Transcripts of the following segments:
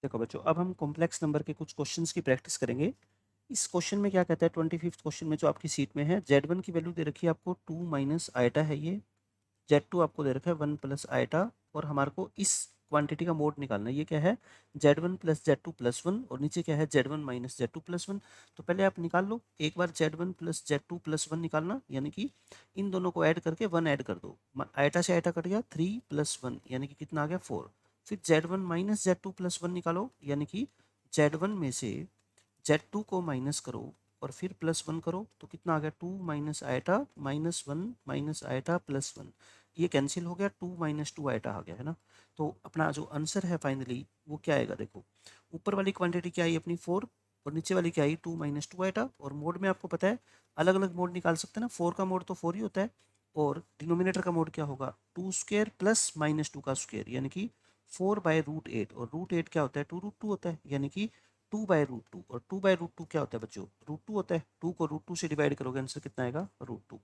देखो बच्चों, अब हम कॉम्प्लेक्स नंबर के कुछ क्वेश्चंस की प्रैक्टिस करेंगे। इस क्वेश्चन में क्या कहता है, 25th क्वेश्चन में जो आपकी सीट में है, Z1 की वैल्यू दे रखी है आपको 2 माइनस आइटा है ये, Z2 आपको दे रखा है 1 प्लस आइटा, और हमारे को इस क्वांटिटी का मोड निकालना है। ये क्या है, Z1 प्लस Z2 प्लस 1, और नीचे क्या है Z1 माइनस Z2 प्लस 1। तो पहले आप निकाल लो एक बार Z1 प्लस Z2 प्लस 1 निकालना, यानी कि इन दोनों को ऐड करके 1 ऐड कर दो। आइटा से आइटा कट गया, 3 प्लस 1 यानी कि कितना आ गया 4। फिर Z1 माइनस Z2 प्लस 1 निकालो, यानी कि Z1 में से Z2 को माइनस करो और फिर प्लस 1 करो, तो कितना आ गया 2 minus iota minus 1 minus iota plus 1। ये कैंसिल हो गया, 2 माइनस 2 आइटा आ गया है ना। तो अपना जो आंसर है फाइनली वो क्या आएगा, देखो ऊपर वाली क्वांटिटी क्या आई अपनी 4, और नीचे वाली क्या आई 2 माइनस 2 आइटा। और मोड में आपको पता है अलग अलग मोड निकाल सकते हैं ना, 4 का मोड तो 4 ही होता है, और डिनोमिनेटर का मोड क्या होगा 2 स्क्वायर प्लस माइनस 2 का स्क्वायर, यानी कि 4/√8, और √8 क्या होता है 2√2 होता है, यानी कि 2/√2। और 2/√2 क्या होता है बच्चों, √2 होता है। 2 को √2 से डिवाइड करोगे, आंसर कितना आएगा √2।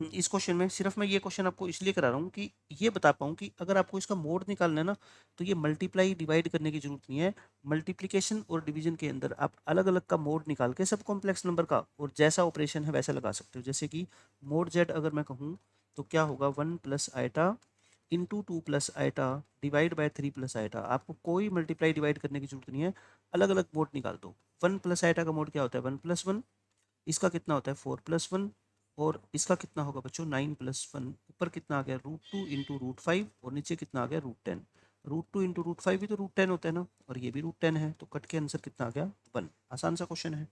इस क्वेश्चन में सिर्फ मैं ये क्वेश्चन आपको इसलिए करा रहा हूँ कि ये बता पाऊँ कि अगर आपको इसका मोड निकालना है ना, तो ये मल्टीप्लाई डिवाइड करने की जरूरत नहीं है। मल्टीप्लिकेशन और डिवीजन के अंदर आप अलग अलग का मोड निकाल के सब कॉम्प्लेक्स नंबर का और जैसा ऑपरेशन है वैसा लगा सकते हो। जैसे कि मोड जेड अगर मैं कहूँ तो क्या होगा 1 plus iota into 2 plus iota divide by 3 plus iota. आपको कोई मल्टीप्लाई डिवाइड करने की जरूरत नहीं है, अलग अलग मोड निकाल दो। 1 प्लस आइटा का मोड क्या होता है 1 प्लस 1, इसका कितना होता है 4 प्लस 1, और इसका कितना होगा बच्चों 9 प्लस 1। ऊपर कितना आ गया √2 इंटू √5, और नीचे कितना आ गया √10। √2 इंटू √5 भी तो √10 होता है ना, और ये भी √10 है, तो कट के आंसर कितना आ गया 1। आसान सा क्वेश्चन है।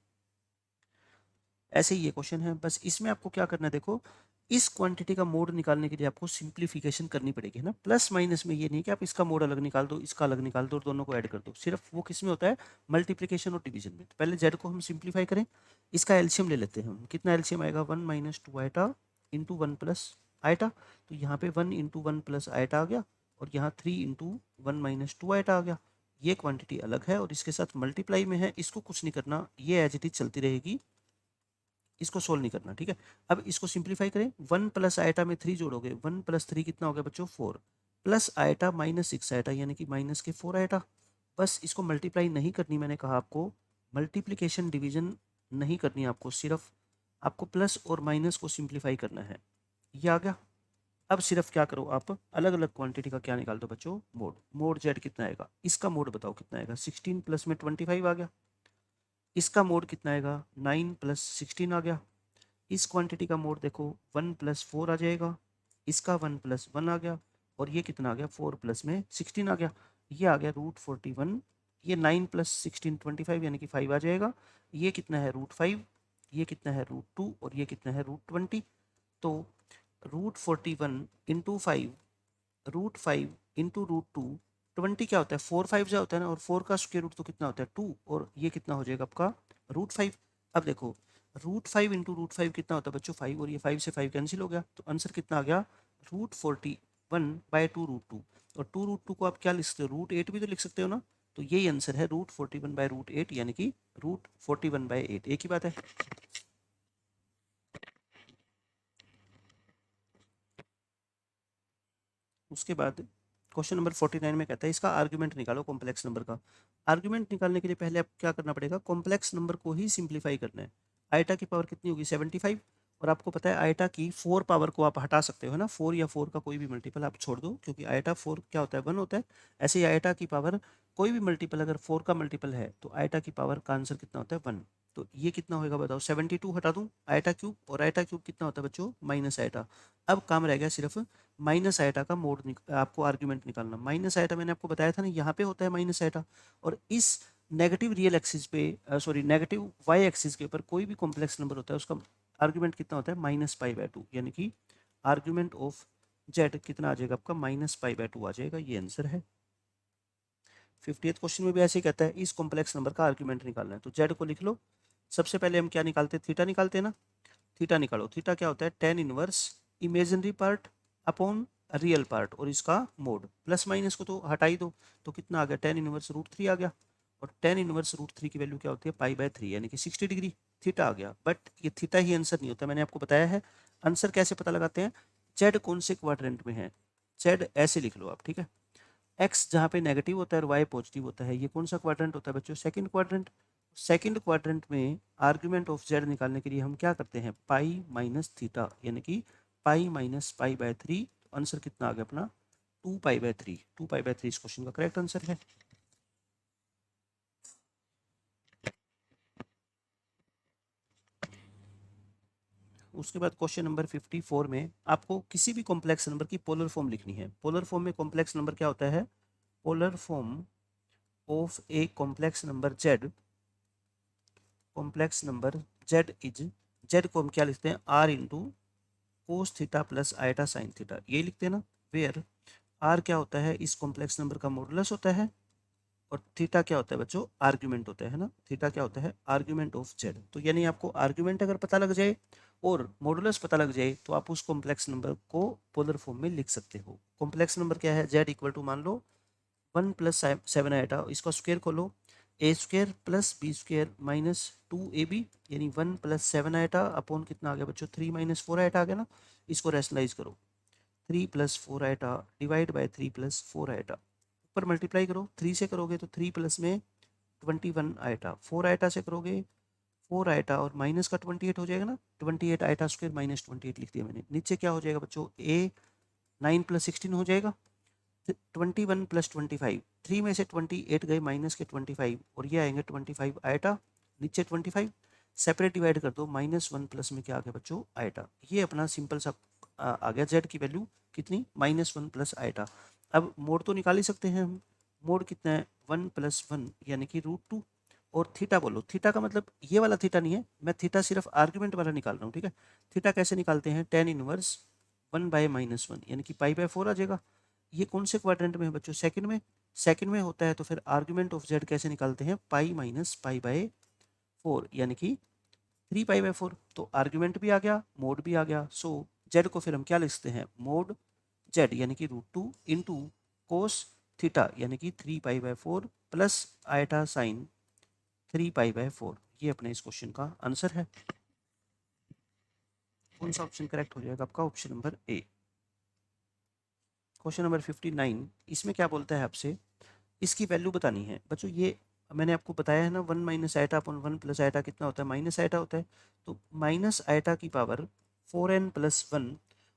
ऐसे ही ये क्वेश्चन है, बस इसमें आपको क्या करना है, देखो इस क्वांटिटी का मोड निकालने के लिए आपको सिंप्लीफिकेशन करनी पड़ेगी, है ना। प्लस माइनस में ये नहीं कि आप इसका मोड अलग निकाल दो इसका अलग निकाल दो और दोनों को ऐड कर दो, सिर्फ वो किस में होता है मल्टीप्लिकेशन और डिवीजन में। तो पहले जेड को हम सिंप्लीफाई करें, इसका एल्शियम ले लेते हैं हम। कितना एल्शियम आएगा 1 minus 2 iota into 1 plus iota. तो यहाँ पे 1 इंटू 1 प्लस आइटा आ गया, और यहाँ 3 इंटू 1 माइनस 2 आइटा आ गया। ये क्वांटिटी अलग है और इसके साथ मल्टीप्लाई में है, इसको कुछ नहीं करना, ये एज इट इज चलती रहेगी, इसको सोल्व नहीं करना, ठीक है। अब इसको सिंप्लीफाई करें, 1 प्लस आइटा में 3 जोड़ोगे, 1 प्लस 3 कितना हो गया बच्चों 4, प्लस आइटा माइनस 6 आइटा यानी कि माइनस के 4 आइटा। बस इसको मल्टीप्लाई नहीं करनी, मैंने कहा आपको मल्टीप्लिकेशन डिवीजन नहीं करनी आपको, सिर्फ आपको प्लस और माइनस को सिंप्लीफाई करना है। ये आ गया। अब सिर्फ क्या करो आप, अलग अलग क्वांटिटी का क्या निकाल दो बच्चों मोड। मोड जेड कितना आएगा, इसका मोड बताओ कितना आएगा, 16 प्लस में 25 आ गया। इसका मोड कितना आएगा 9 प्लस 16 आ गया। इस क्वांटिटी का मोड देखो 1 प्लस 4 आ जाएगा, इसका 1 प्लस 1 आ गया, और ये कितना आ गया 4 प्लस में 16 आ गया, ये आ गया √41। ये 9 प्लस 16 25 यानी कि 5 आ जाएगा। ये कितना है √5, ये कितना है √2, और ये कितना है √20। तो √41 इंटू 5, √5 इंटू √2, 20 क्या होता है 4 5 जा होता है ना, और 4 का स्क्वायर रूट तो कितना होता है 2, और ये कितना हो जाएगा आपका √5। अब देखो √5 इंटू √5 कितना होता है बच्चों 5, और ये 5 से 5 कैंसिल हो गया, तो आंसर कितना आ गया √41/2√2। और 2√2 को आप क्या लिख सकते हो √8 भी तो लिख सकते हो ना, तो यही आंसर है √41/√8 यानी कि √41/8। एक ही बात है। उसके बाद क्वेश्चन नंबर 49 में कहता है इसका आर्ग्यूमेंट निकालो कॉम्प्लेक्स नंबर का। आर्ग्यूमेंट निकालने के लिए पहले आप क्या करना पड़ेगा, कॉम्प्लेक्स नंबर को ही सिंप्लीफाई करना है। आइटा की पावर कितनी होगी 75, और आपको पता है आइटा की 4 पावर को आप हटा सकते हो ना, 4 या 4 का कोई भी मल्टीपल आप छोड़ दो, क्योंकि आइटा 4 क्या होता है 1 होता है। ऐसे ही आइटा की पावर कोई भी मल्टीपल अगर 4 का मल्टीपल है तो आइटा की पावर का आंसर कितना होता है 1। तो ये कितना होगा बताओ 72 हटा दूं आइटा क्यूब, और आइटा क्यूब कितना होता है बच्चों माइनस आइटा। अब काम रह गया सिर्फ माइनस आइटा का मोड आपको आर्ग्यूमेंट निकालना। माइनस आइटा मैंने आपको बताया था ना, यहाँ पे होता है माइनस आइटा, और इस नेगेटिव रियल एक्सिस पे सॉरी नेगेटिव वाई एक्सिस के ऊपर कोई भी कॉम्प्लेक्स नंबर होता है उसका आर्ग्यूमेंट कितना होता है -π/2, यानी कि आर्ग्यूमेंट ऑफ जेड कितना आ जाएगा आपका -π/2 आ जाएगा। ये आंसर है। 50th क्वेश्चन में भी ऐसे ही कहता है इस कॉम्प्लेक्स नंबर का आर्ग्यूमेंट निकालना है, तो जेड को लिख लो। सबसे पहले हम क्या निकालते हैं, थीटा निकालते हैं ना। थीटा निकालो, थीटा क्या होता है tan inverse imaginary part upon real part, और इसका मोड। प्लस माइनस को तो हटा ही दो, तो कितना आ गया tan इनवर्स √3 आ गया, और tan इनवर्स √3 की वैल्यू क्या होती है π/3 यानी कि 60 डिग्री थीटा आ गया। बट ये थीटा ही आंसर नहीं होता, मैंने आपको बताया है। आंसर कैसे पता लगाते हैं, जेड कौन से क्वाड्रेंट में है, जेड ऐसे लिख लो आप, ठीक है। एक्स जहाँ पे नेगेटिव होता है और वाई पॉजिटिव होता है, ये कौन सा क्वाड्रेंट होता है बच्चों? Second quadrant. सेकंड क्वाड्रेंट में आर्ग्यूमेंट ऑफ जेड निकालने के लिए हम क्या करते हैं? पाई माइनस थीटा, यानी कि pi minus pi by 3। Answer कितना आ गया अपना? 2 पाई बाय 3। 2 पाई बाय 3 इस क्वेश्चन का करेक्ट आंसर है। उसके बाद क्वेश्चन नंबर 54 में आपको किसी भी कॉम्प्लेक्स नंबर की पोलर फॉर्म लिखनी है। पोलर फॉर्म में कॉम्प्लेक्स नंबर क्या होता है? Polar form of a complex number Z, complex number Z is, Z को हम क्या लिखते हैं? R into cos theta plus iota sine theta, ये लिखते हैं ना। वेयर आर क्या होता है? इस कॉम्प्लेक्स नंबर का मॉडुलस होता है, और थीटा क्या होता है बच्चों? आर्ग्यूमेंट होता है ना। थीटा क्या होता है? Argument of Z. तो यानी आपको आर्ग्यूमेंट अगर पता लग जाए और मॉडुलस पता लग जाए तो आप उस कॉम्प्लेक्स नंबर को पोलर फॉर्म में लिख सकते हो। कॉम्प्लेक्स नंबर क्या है? जेड इक्वल टू मान लो 1 प्लस 7 आइटा, इसका स्क्वायर खोलो, A square plus B square minus 2ab, यानी 1 प्लस 7 आइटा अपॉन कितना आ गया बच्चों? 3 माइनस 4 आइटा आ गया ना। इसको रैशनलाइज करो, 3 plus 4 iota divide by 3 plus 4 iota, ऊपर मल्टीप्लाई करो, 3 से करोगे तो 3 प्लस में 21 आइटा, 4 आइटा से करोगे 4 आइटा और माइनस का 28 हो जाएगा ना। 28 आइटा स्क्वायर माइनस 28 लिख दिया मैंने। नीचे क्या हो जाएगा बच्चों? ए 9 प्लस 16 हो जाएगा, 21 प्लस 25, 3 में से 28 गए माइनस के 25, और ये आएंगे 25 आइटा, नीचे 25 सेपरेट डिवाइड कर दो, -1 प्लस में क्या आ गया बच्चों? आइटा। ये अपना सिंपल सा आ गया जेड की वैल्यू कितनी? -1 प्लस आइटा। अब मोड तो निकाल ही सकते हैं हम। मोड कितना है? 1 प्लस 1 यानी कि √2। और थीटा बोलो, थीटा का मतलब ये वाला थीटा नहीं है, मैं थीटा सिर्फ आर्ग्यूमेंट वाला निकाल रहा हूँ, ठीक है। थीटा कैसे निकालते हैं? tan इनवर्स 1 बाय -1 यानी कि पाई बाय 4 आ जाएगा। ये कौन से क्वाड्रेंट में है बच्चों? सेकंड में। सेकंड में होता है तो फिर आर्ग्यूमेंट ऑफ जेड कैसे निकालते हैं? पाई माइनस पाई बाय 4 यानी कि 3 पाई बाय 4। तो आर्ग्यूमेंट भी आ गया, मोड भी आ गया। सो जेड को फिर हम क्या लिखते हैं? मोड जेड यानी कि √2 इंटू कोस थीटा यानी कि 3 pi by 4 plus iota sine 3 pi by 4। ये अपने इस क्वेश्चन का आंसर है। कौन सा ऑप्शन करेक्ट हो जाएगा आपका? ऑप्शन नंबर ए। क्वेश्चन नंबर 59, इसमें क्या बोलता है आपसे? इसकी वैल्यू बतानी है बच्चों। ये मैंने आपको बताया है ना, 1 minus iota upon 1 plus iota कितना होता है? माइनस आइटा होता है। तो माइनस आइटा की पावर 4n प्लस 1,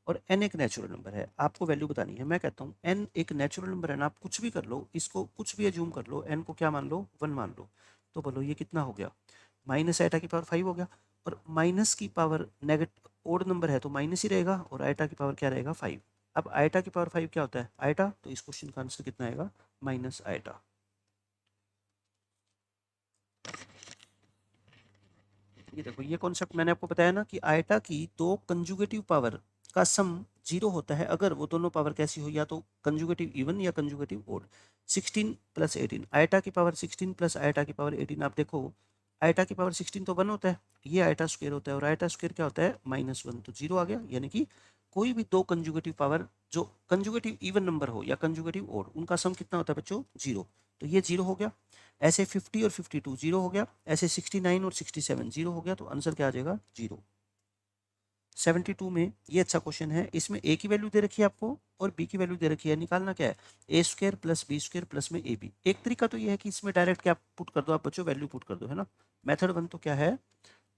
और n एक नेचुरल नंबर है, आपको वैल्यू बतानी है। मैं कहता हूँ n एक नेचुरल नंबर है ना, आप कुछ भी कर लो, इसको कुछ भी एज्यूम कर लो, n को क्या मान लो? 1 मान लो। तो बोलो ये कितना हो गया? माइनस आइटा की पावर 5 हो गया, और माइनस की पावर नेगेटिव ओड नंबर है तो माइनस ही रहेगा, और आइटा की पावर क्या रहेगा? 5। अब आइटा की पावर 5 क्या होता है? आइटा। तो इस क्वेश्चन का आंसर कितना आएगा? Minus iota. ये देखो, ये कॉन्सेप्ट मैंने आपको बताया ना कि आइटा की दो कंजुगेटिव पावर का सम 0 होता है अगर वो दोनों पावर कैसी हो? या तो कंजुगेटिव इवन या कंजुगेटिव ओड। 16 प्लस 18, आइटा की पावर 16 प्लस आइटा की पावर 18। आप देखो, आइटा की पावर 16 तो 1 होता है, ये आइटा स्क्वायर होता है, और आइटा स्क्वायर क्या होता है? -1। तो 0 आ गया। यानी कि कोई भी दो कंजुगेटिव पावर जो कंजुगेटिव इवन नंबर हो या कंजुगेटिव ओड, उनका सम कितना होता है बच्चों? 0। तो ये 0 हो गया। ऐसे 50 और 52 0 हो गया, ऐसे 69 और 67 0 हो गया। तो आंसर क्या आ जाएगा? 0। 72 में ये अच्छा क्वेश्चन है, इसमें ए की वैल्यू दे रखी है आपको और बी की वैल्यू दे रखी है। निकालना क्या है? A square plus B square plus में ए बी। एक तरीका तो ये है कि इसमें डायरेक्ट क्या पुट कर दो आप बच्चों? वैल्यू पुट कर दो, है ना। मेथड 1 तो क्या है?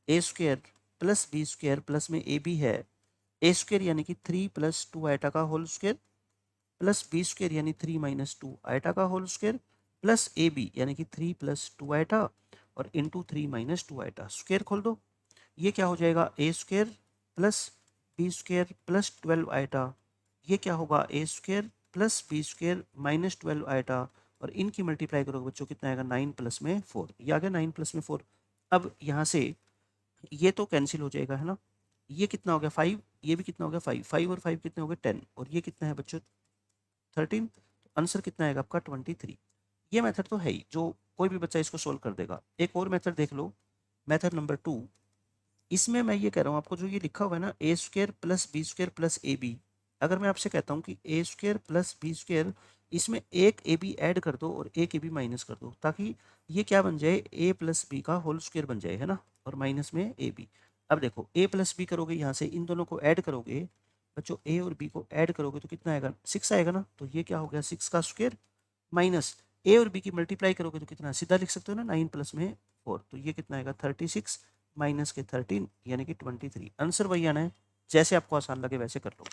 A square plus B square plus में ए बी है, ए स्क्वायर यानी कि 3 प्लस 2 आइटा का whole square, plus B square यानी 3 माइनस 2 आइटा का whole square, plus A B यानी कि 3 प्लस 2 आइटा और इंटू 3 माइनस 2 आइटा। स्क्वायर खोल दो, ये क्या हो जाएगा? A square plus B square plus 12 iota. ये क्या होगा? ए square plus B square minus 12 iota, और इनकी मल्टीप्लाई करोगे बच्चों कितना आएगा? 9 प्लस में 4। ये आ गया 9 प्लस में 4। अब यहाँ से ये तो कैंसिल हो जाएगा, है ना। ये कितना हो गया? 5। ये भी कितना हो गया? 5। 5 और 5 कितने हो गए? 10। और ये कितना है बच्चों? 13। तो आंसर कितना आएगा आपका? 23। ये मेथड तो है ही, जो कोई भी बच्चा इसको सोल्व कर देगा। एक और मेथड देख लो, मेथड नंबर 2। इसमें मैं ये कह रहा हूँ आपको, जो ये लिखा हुआ है ना, A square plus B square plus A B, अगर मैं आपसे कहता हूँ कि A square plus B square, इसमें एक ए बी ऐड कर दो और एक ए बी माइनस कर दो, ताकि ये क्या बन जाए? ए प्लस बी का होल स्क्वायर बन जाए, है ना, और माइनस में ए बी। अब देखो, ए प्लस बी करोगे, यहाँ से इन दोनों को ऐड करोगे बच्चों, ए और बी को ऐड करोगे तो कितना आएगा? 6 आएगा ना। तो ये क्या हो गया? 6 का स्क्वायर माइनस ए और बी की मल्टीप्लाई करोगे तो कितना सीधा लिख सकते हो ना, 9 प्लस में 4, तो ये कितना आएगा 36 माइनस के 13 यानी कि 23। आंसर वही आना है, जैसे आपको आसान लगे वैसे कर लो।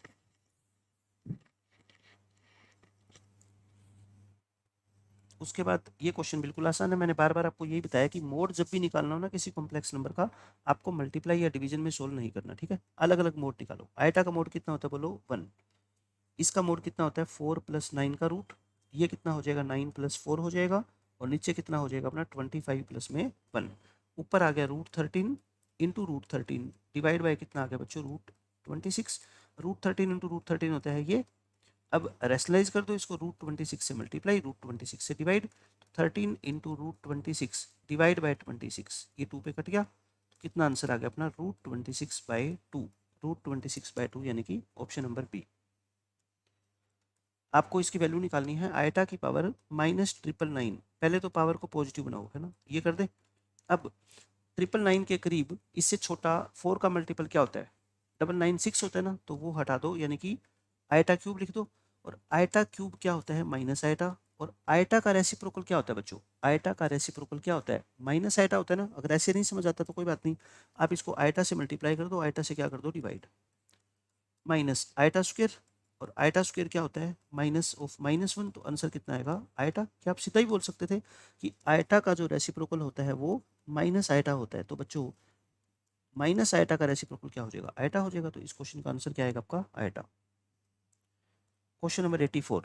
उसके बाद ये क्वेश्चन बिल्कुल आसान है, मैंने बार बार आपको यही बताया कि मोड जब भी निकालना हो ना किसी कॉम्प्लेक्स नंबर का, आपको मल्टीप्लाई या डिवीजन में सोल्व नहीं करना, ठीक है। अलग अलग मोड निकालो। आयटा का मोड कितना होता है बोलो 1, इसका मोड कितना होता है 4 प्लस 9 का रूट, ये कितना हो जाएगा 9 प्लस 4 हो जाएगा, और नीचे कितना हो जाएगा अपना 25 प्लस में 1, ऊपर आ गया root 13 into root 13 divide by कितना आ गया बच्चों रूट 26, रूट 13 इंटू रूट 13 होता है ये। अब रेशनलाइज कर दो इसको, रूट 26 से मल्टीप्लाई, रूट 26 से डिवाइड, तो 13 इंटू रूट 26 डिवाइड बाई 26, ये 2 पे कट गया, तो कितना आंसर आ गया अपना रूट 26/2, रूट 26/2 यानी कि ऑप्शन नंबर बी। आपको इसकी वैल्यू निकालनी है आयटा की पावर -999, पहले तो पावर को पॉजिटिव बनाओ, है ना, ये कर दे। अब 999 के करीब इससे छोटा 4 का मल्टीपल क्या होता है 996 होता है ना, तो वो हटा दो, यानी कि आयटा क्यूब लिख दो। और आयटा क्यूब क्या होता है माइनस आयटा, और आयटा का रेसिप्रोकल क्या होता है बच्चों, आयटा का रेसिप्रोकल क्या होता है माइनस आयटा होता है ना। अगर ऐसे नहीं समझ आता तो कोई बात नहीं, आप इसको आयटा से मल्टीप्लाई कर दो, आयटा से क्या कर दो डिवाइड, माइनस आयटा स्क्वेयर, और आयटा स्क्वेयर क्या होता है माइनस ऑफ -1, तो आंसर कितना आएगा आयटा। क्या आप सीधा ही बोल सकते थे कि आयटा का जो रेसिप्रोकल होता है वो माइनस आयटा होता है, तो बच्चों माइनस आयटा का रेसिप्रोकल क्या हो जाएगा आयटा हो जाएगा, तो इस क्वेश्चन का आंसर क्या आएगा आपका आयटा। क्वेश्चन नंबर 84,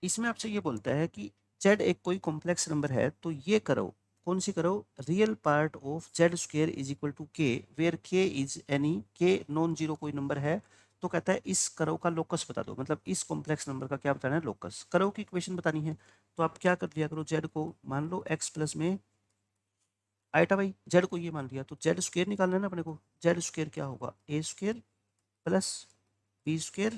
इसमें आपसे ये बोलता है कि जेड एक कोई कॉम्प्लेक्स नंबर है, तो ये करो, कौन सी करो, real part of z square is equal to k where k is any, k non zero कोई नंबर है, तो कहता है इस करो का लोकस बता दो, मतलब इस कॉम्प्लेक्स नंबर का क्या बताना है लोकस, करो की इक्वेशन बतानी है। तो आप क्या कर लिया करो, जेड को मान लो एक्स प्लस में आयटा भाई, जेड को ये मान लिया, तो जेड स्क्वेयर निकालना है ना अपने को, जेड स्क्वेयर क्या होगा A square plus B square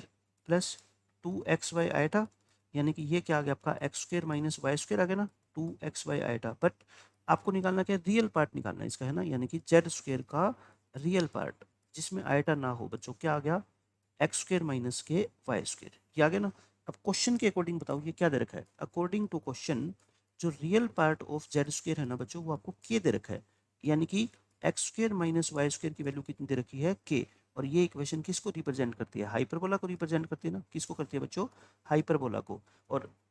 plus 2xy iota, यानी कि ये क्या आ गया आपका X square minus Y square आ गया ना 2xy आयटा। बट आपको निकालना क्या है रियल पार्ट निकालना है इसका, है ना, यानी कि जेड स्क्वेयर का रियल पार्ट जिसमें आयटा ना हो बच्चों, क्या आ गया एक्स स्क्वेयर माइनस के वाई स्क्वेयर, ये आ गया ना। अब क्वेश्चन के अकॉर्डिंग बताओ ये क्या दे रखा है, अकॉर्डिंग टू क्वेश्चन जो real part of z square है ना बच्चों वो आपको के दे रखा है, यानी कि x square minus Y square की वैल्यू कितनी दे रखी है के, और ये इक्वेशन किसको रिप्रेजेंट करती है हाइपरबोला को रिप्रेजेंट करती है ना, किसको करती है बच्चों हाइपरबोला को।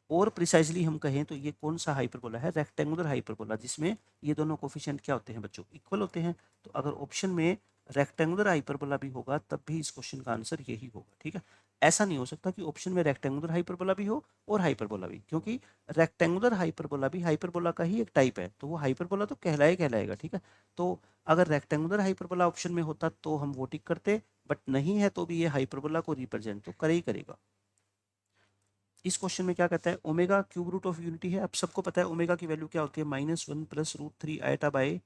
और प्रिसाइजली हम कहें तो ये कौन सा हाइपरबोला है रेक्टेंगुलर हाइपरबोला, जिसमें ये दोनों कोफिशिएंट क्या होते हैं बच्चों इक्वल होते हैं। तो अगर ऑप्शन में रेक्टेंगुलर हाइपरबोला भी होगा तब भी इस क्वेश्चन का आंसर यही होगा, ठीक है। ऐसा नहीं हो सकता कि ऑप्शन में रेक्टेंगुलर हाइपरबोला भी हो और हाइपरबोला भी, क्योंकि रेक्टेंगुलर हाइपरबोला भी हाइपरबोला का ही एक टाइप है, तो वो हाइपरबोला तो कहलाएगा, ठीक है। तो अगर रेक्टेंगुलर हाइपरबोला ऑप्शन में होता तो हम वो टिक करते, बट नहीं है तो भी ये हाइपरबोला को रिप्रेजेंट तो करे ही करेगा। इस क्वेश्चन में क्या कहता है omega cube root of unity है। अब सबको पता है ओमेगा की वैल्यू क्या होती है -1 प्लस रूट 3 आयटा बाय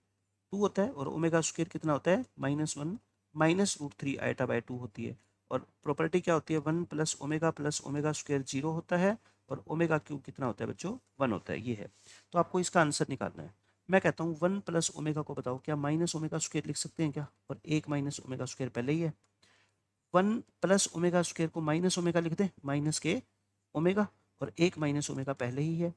2 होता है, और ओमेगा स्क्वायर कितना होता है -1 माइनस रूट 3 आयटा बाय 2 होती है। और प्रॉपर्टी क्या होती है 1 प्लस ओमेगा स्क्वायर 0 होता है, और ओमेगा क्यूब कितना होता है बच्चों 1 होता है, ये है। तो आपको इसका आंसर निकालना है। मैं कहता हूँ 1 प्लस ओमेगा को बताओ क्या माइनस ओमेगा स्क्वायर लिख सकते हैं क्या, और एक माइनस ओमेगा स्क्वायर पहले ही है। 1 प्लस ओमेगा स्क्वायर को माइनस ओमेगा लिख दे माइनस के ओमेगा, और एक माइनस ओमेगा पहले ही है।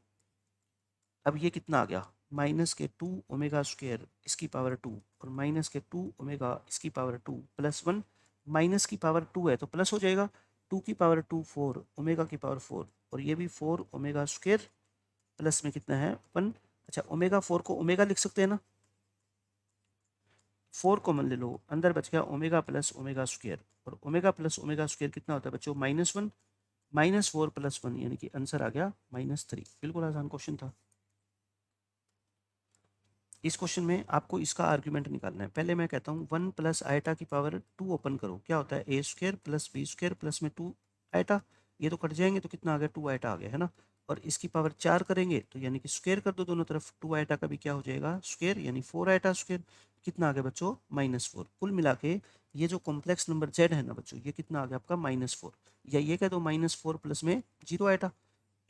अब ये कितना आ गया -2 ओमेगा स्क्वायर इसकी पावर 2, और -2 ओमेगा इसकी पावर 2 प्लस 1, माइनस की पावर 2 है तो प्लस हो जाएगा, 2 की पावर 2 4 ओमेगा की पावर 4, और ये भी 4 ओमेगा स्क्वायर प्लस में कितना है 1। अच्छा ओमेगा 4 को ओमेगा लिख सकते हैं ना, 4 कॉमन ले लो, अंदर बच गया ओमेगा प्लस ओमेगा स्क्वायर, और ओमेगा प्लस ओमेगा स्क्वायर कितना होता है बच्चों -1 -4 प्लस 1, यानी कि आंसर आ गया -3। बिल्कुल आसान क्वेश्चन था। इस क्वेश्चन में आपको इसका आर्ग्यूमेंट निकालना है। पहले मैं कहता हूँ 1 प्लस आयटा की पावर 2 ओपन करो, क्या होता है A square plus B square plus में 2 आयटा, ये तो कट जाएंगे तो कितना आ गया 2 आयटा आ गया, है ना। और इसकी पावर 4 करेंगे तो यानी कि स्क्वायर कर दो दोनों तरफ, 2 आयटा का भी क्या हो जाएगा स्क्वायर, यानी 4 आयटा स्क्वायर, कितना आ गया बच्चों -4। कुल मिला के ये जो कॉम्प्लेक्स नंबर जेड है ना बच्चों ये कितना आ गया आपका -4, या ये कह दो -4 प्लस में 0 आयटा,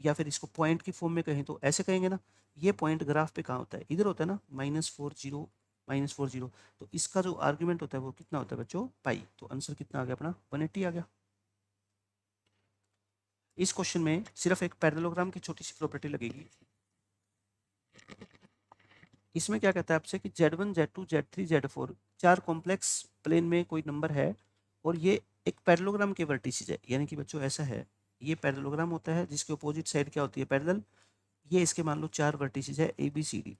या फिर इसको पॉइंट की फॉर्म में कहें तो ऐसे कहेंगे ना, ये पॉइंट ग्राफ पे कहाँ होता है इधर होता है ना -4 0 तो इसका जो आर्ग्यूमेंट होता है वो कितना होता है बच्चों पाई, तो आंसर कितना आ गया अपना 180 आ गया। इस क्वेश्चन में सिर्फ एक पैरेललोग्राम की छोटी सी प्रॉपर्टी लगेगी। इसमें क्या कहता है आपसे कि Z1, Z2, Z3, Z4 चार कॉम्प्लेक्स प्लेन में कोई नंबर है और ये एक पैरेललोग्राम के वर्टिसेस है, यानी कि बच्चों ऐसा है, ये पैरेललोग्राम होता है जिसके अपोजिट साइड क्या होती है, पैरेलल। ये इसके मान लो चार वर्टिसेस है ABCD,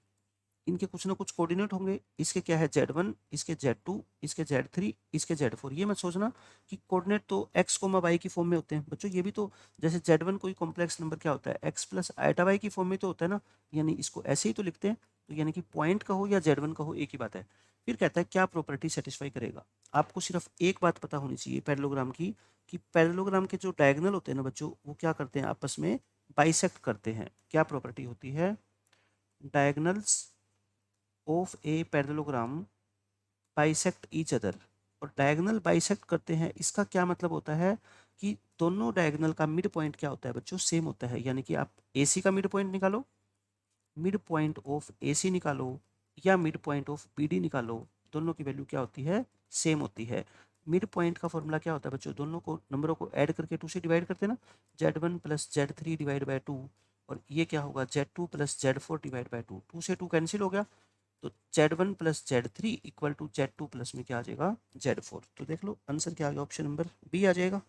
इनके कुछ ना कुछ कोऑर्डिनेट होंगे। इसके क्या है Z1, इसके Z2, इसके Z3, इसके Z4। ये मत सोचना कि कोऑर्डिनेट तो x, y की फॉर्म में होते हैं बच्चों, ये भी तो जैसे Z1 कोई कॉम्प्लेक्स नंबर क्या होता है x प्लस आइटा y की फॉर्म में तो होता है ना, यानी इसको ऐसे ही तो लिखते हैं। तो यानी कि पॉइंट कहो या Z1 कहो एक ही बात है। फिर कहता है क्या प्रॉपर्टी सेटिस्फाई करेगा। आपको सिर्फ एक बात पता होनी चाहिए पैरेललोग्राम की, कि पैरेललोग्राम के जो डायगोनल होते हैं ना बच्चों, वो क्या करते हैं, आपस में बाइसेक्ट करते हैं। क्या प्रॉपर्टी होती है, diagonals of a parallelogram bisect each other. और डायगोनल बाइसेक्ट करते हैं, इसका क्या मतलब होता है कि दोनों डायगोनल का मिड पॉइंट क्या होता है बच्चों, सेम होता है। यानी कि आप AC का मिड पॉइंट निकालो, मिड पॉइंट ऑफ AC निकालो, या मिड पॉइंट ऑफ BD निकालो, दोनों की वैल्यू क्या होती है, सेम होती है। मिड पॉइंट का फॉर्मूला क्या होता है बच्चों, दोनों को नंबरों को ऐड करके 2 से डिवाइड करते हैं ना, Z1 plus Z3 divide by 2, और ये क्या होगा Z2 plus Z4 divide by 2, 2 से 2 कैंसिल हो गया, तो Z1 plus Z3 equal to Z2 plus में क्या आ जाएगा, Z4। तो देख लो आंसर क्या आ गया, ऑप्शन नंबर B आ जाएगा।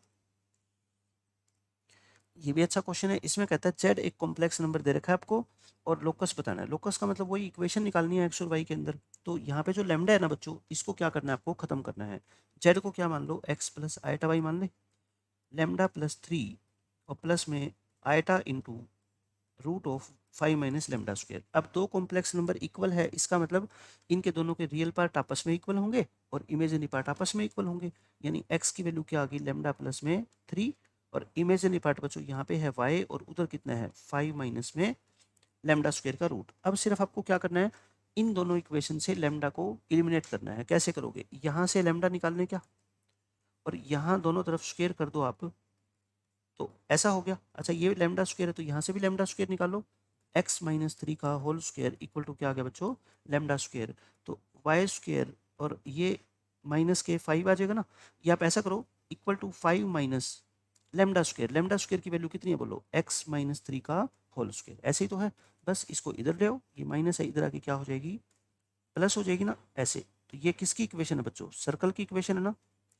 ये भी अच्छा क्वेश्चन है। इसमें कहता है Z एक कॉम्प्लेक्स नंबर दे रखा है आपको और लोकस बताना है। लोकस का मतलब वही इक्वेशन निकालनी है x और y के अंदर। तो यहाँ पे जो लैम्डा है ना बच्चों, इसको क्या करना है, आपको खत्म करना है। Z को क्या मान लो, x प्लस आइटा y मान ले, लैम्डा प्लस 3 और प्लस में iota into root of 5 minus lambda square. अब दो कॉम्प्लेक्स नंबर इक्वल है, इसका मतलब इनके दोनों के रियल पार्ट आपस में इक्वल होंगे और इमेजिनरी पार्ट आपस में इक्वल होंगे। यानी x की वैल्यू क्या आ गई, लैम्डा प्लस में 3, और इमेजिनरी पार्ट बच्चों यहाँ पे है y और उधर कितना है 5 माइनस में लैम्डा स्क्वायर का रूट। अब सिर्फ आपको क्या करना है, इन दोनों इक्वेशन से लैम्डा को एलिमिनेट करना है। कैसे करोगे, यहाँ से लैम्डा निकालने क्या, और यहाँ दोनों तरफ स्क्वायर कर दो आप, तो ऐसा हो गया। अच्छा ये लैम्डा स्क्वायर है तो यहाँ से भी लैम्डा स्क्वायर निकालो, x माइनस 3 का होल स्क्वायर इक्वल टू क्या आ गया बच्चों, लैम्डा स्क्वायर। तो वाई स्क्वायर और ये माइनस के 5 आ जाएगा ना, ये आप ऐसा करो equal to 5 minus lambda square. Lambda square की वैल्यू कितनी है बोलो, x माइनस 3 का होल स्क्वायर। ऐसे ही तो है, बस इसको इधर ले आओ, ये माइनस है इधर आके क्या हो जाएगी, प्लस हो जाएगी ना, ऐसे। तो ये किसकी इक्वेशन है बच्चों, सर्कल की इक्वेशन है ना।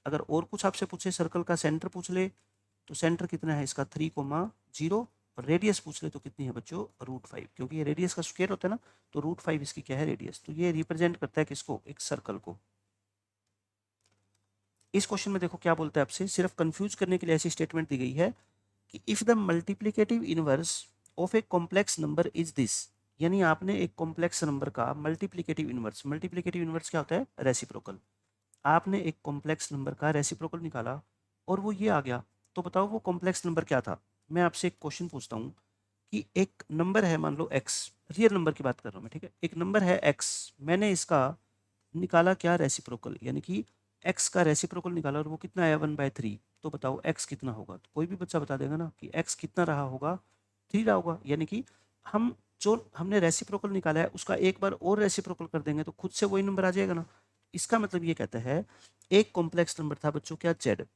अगर और कुछ आपसे पूछे, सर्कल का सेंटर पूछ ले तो सेंटर कितना है इसका 3,0, और रेडियस पूछ ले तो कितनी है बच्चों, √5, क्योंकि ये रेडियस का स्क्वायर होता है ना, तो √5 इसकी क्या है, रेडियस। तो ये रिप्रेजेंट करता है किसको, एक सर्कल को। इस क्वेश्चन में देखो क्या बोलता है आपसे, सिर्फ कंफ्यूज करने के लिए ऐसी स्टेटमेंट दी गई है कि if the multiplicative inverse of a complex number is this. यानी आपने एक कॉम्प्लेक्स नंबर का मल्टीप्लिकेटिव इनवर्स, मल्टीप्लिकेटिव इनवर्स क्या होता है, रेसिप्रोकल। आपने एक कॉम्प्लेक्स नंबर का रेसिप्रोकल निकाला और वो ये आ गया, तो बताओ वो कॉम्प्लेक्स नंबर क्या था। मैं आपसे एक क्वेश्चन पूछता हूँ कि एक नंबर है मान लो x, रियल नंबर की बात कर रहा हूँ मैं, ठीक है, एक नंबर है x, मैंने इसका निकाला क्या, रेसिप्रोकल, यानी कि x का रेसिप्रोकल निकाला और वो कितना आया 1/3। तो बताओ x कितना होगा, तो कोई भी बच्चा बता देगा ना कि x कितना रहा होगा, 3 रहा होगा। यानी कि हम जो हमने रेसिप्रोकल निकाला है उसका एक बार और रेसिप्रोकल कर देंगे तो खुद से वही नंबर आ जाएगा ना। इसका मतलब ये कहता है एक कॉम्प्लेक्स नंबर था बच्चों क्या, z,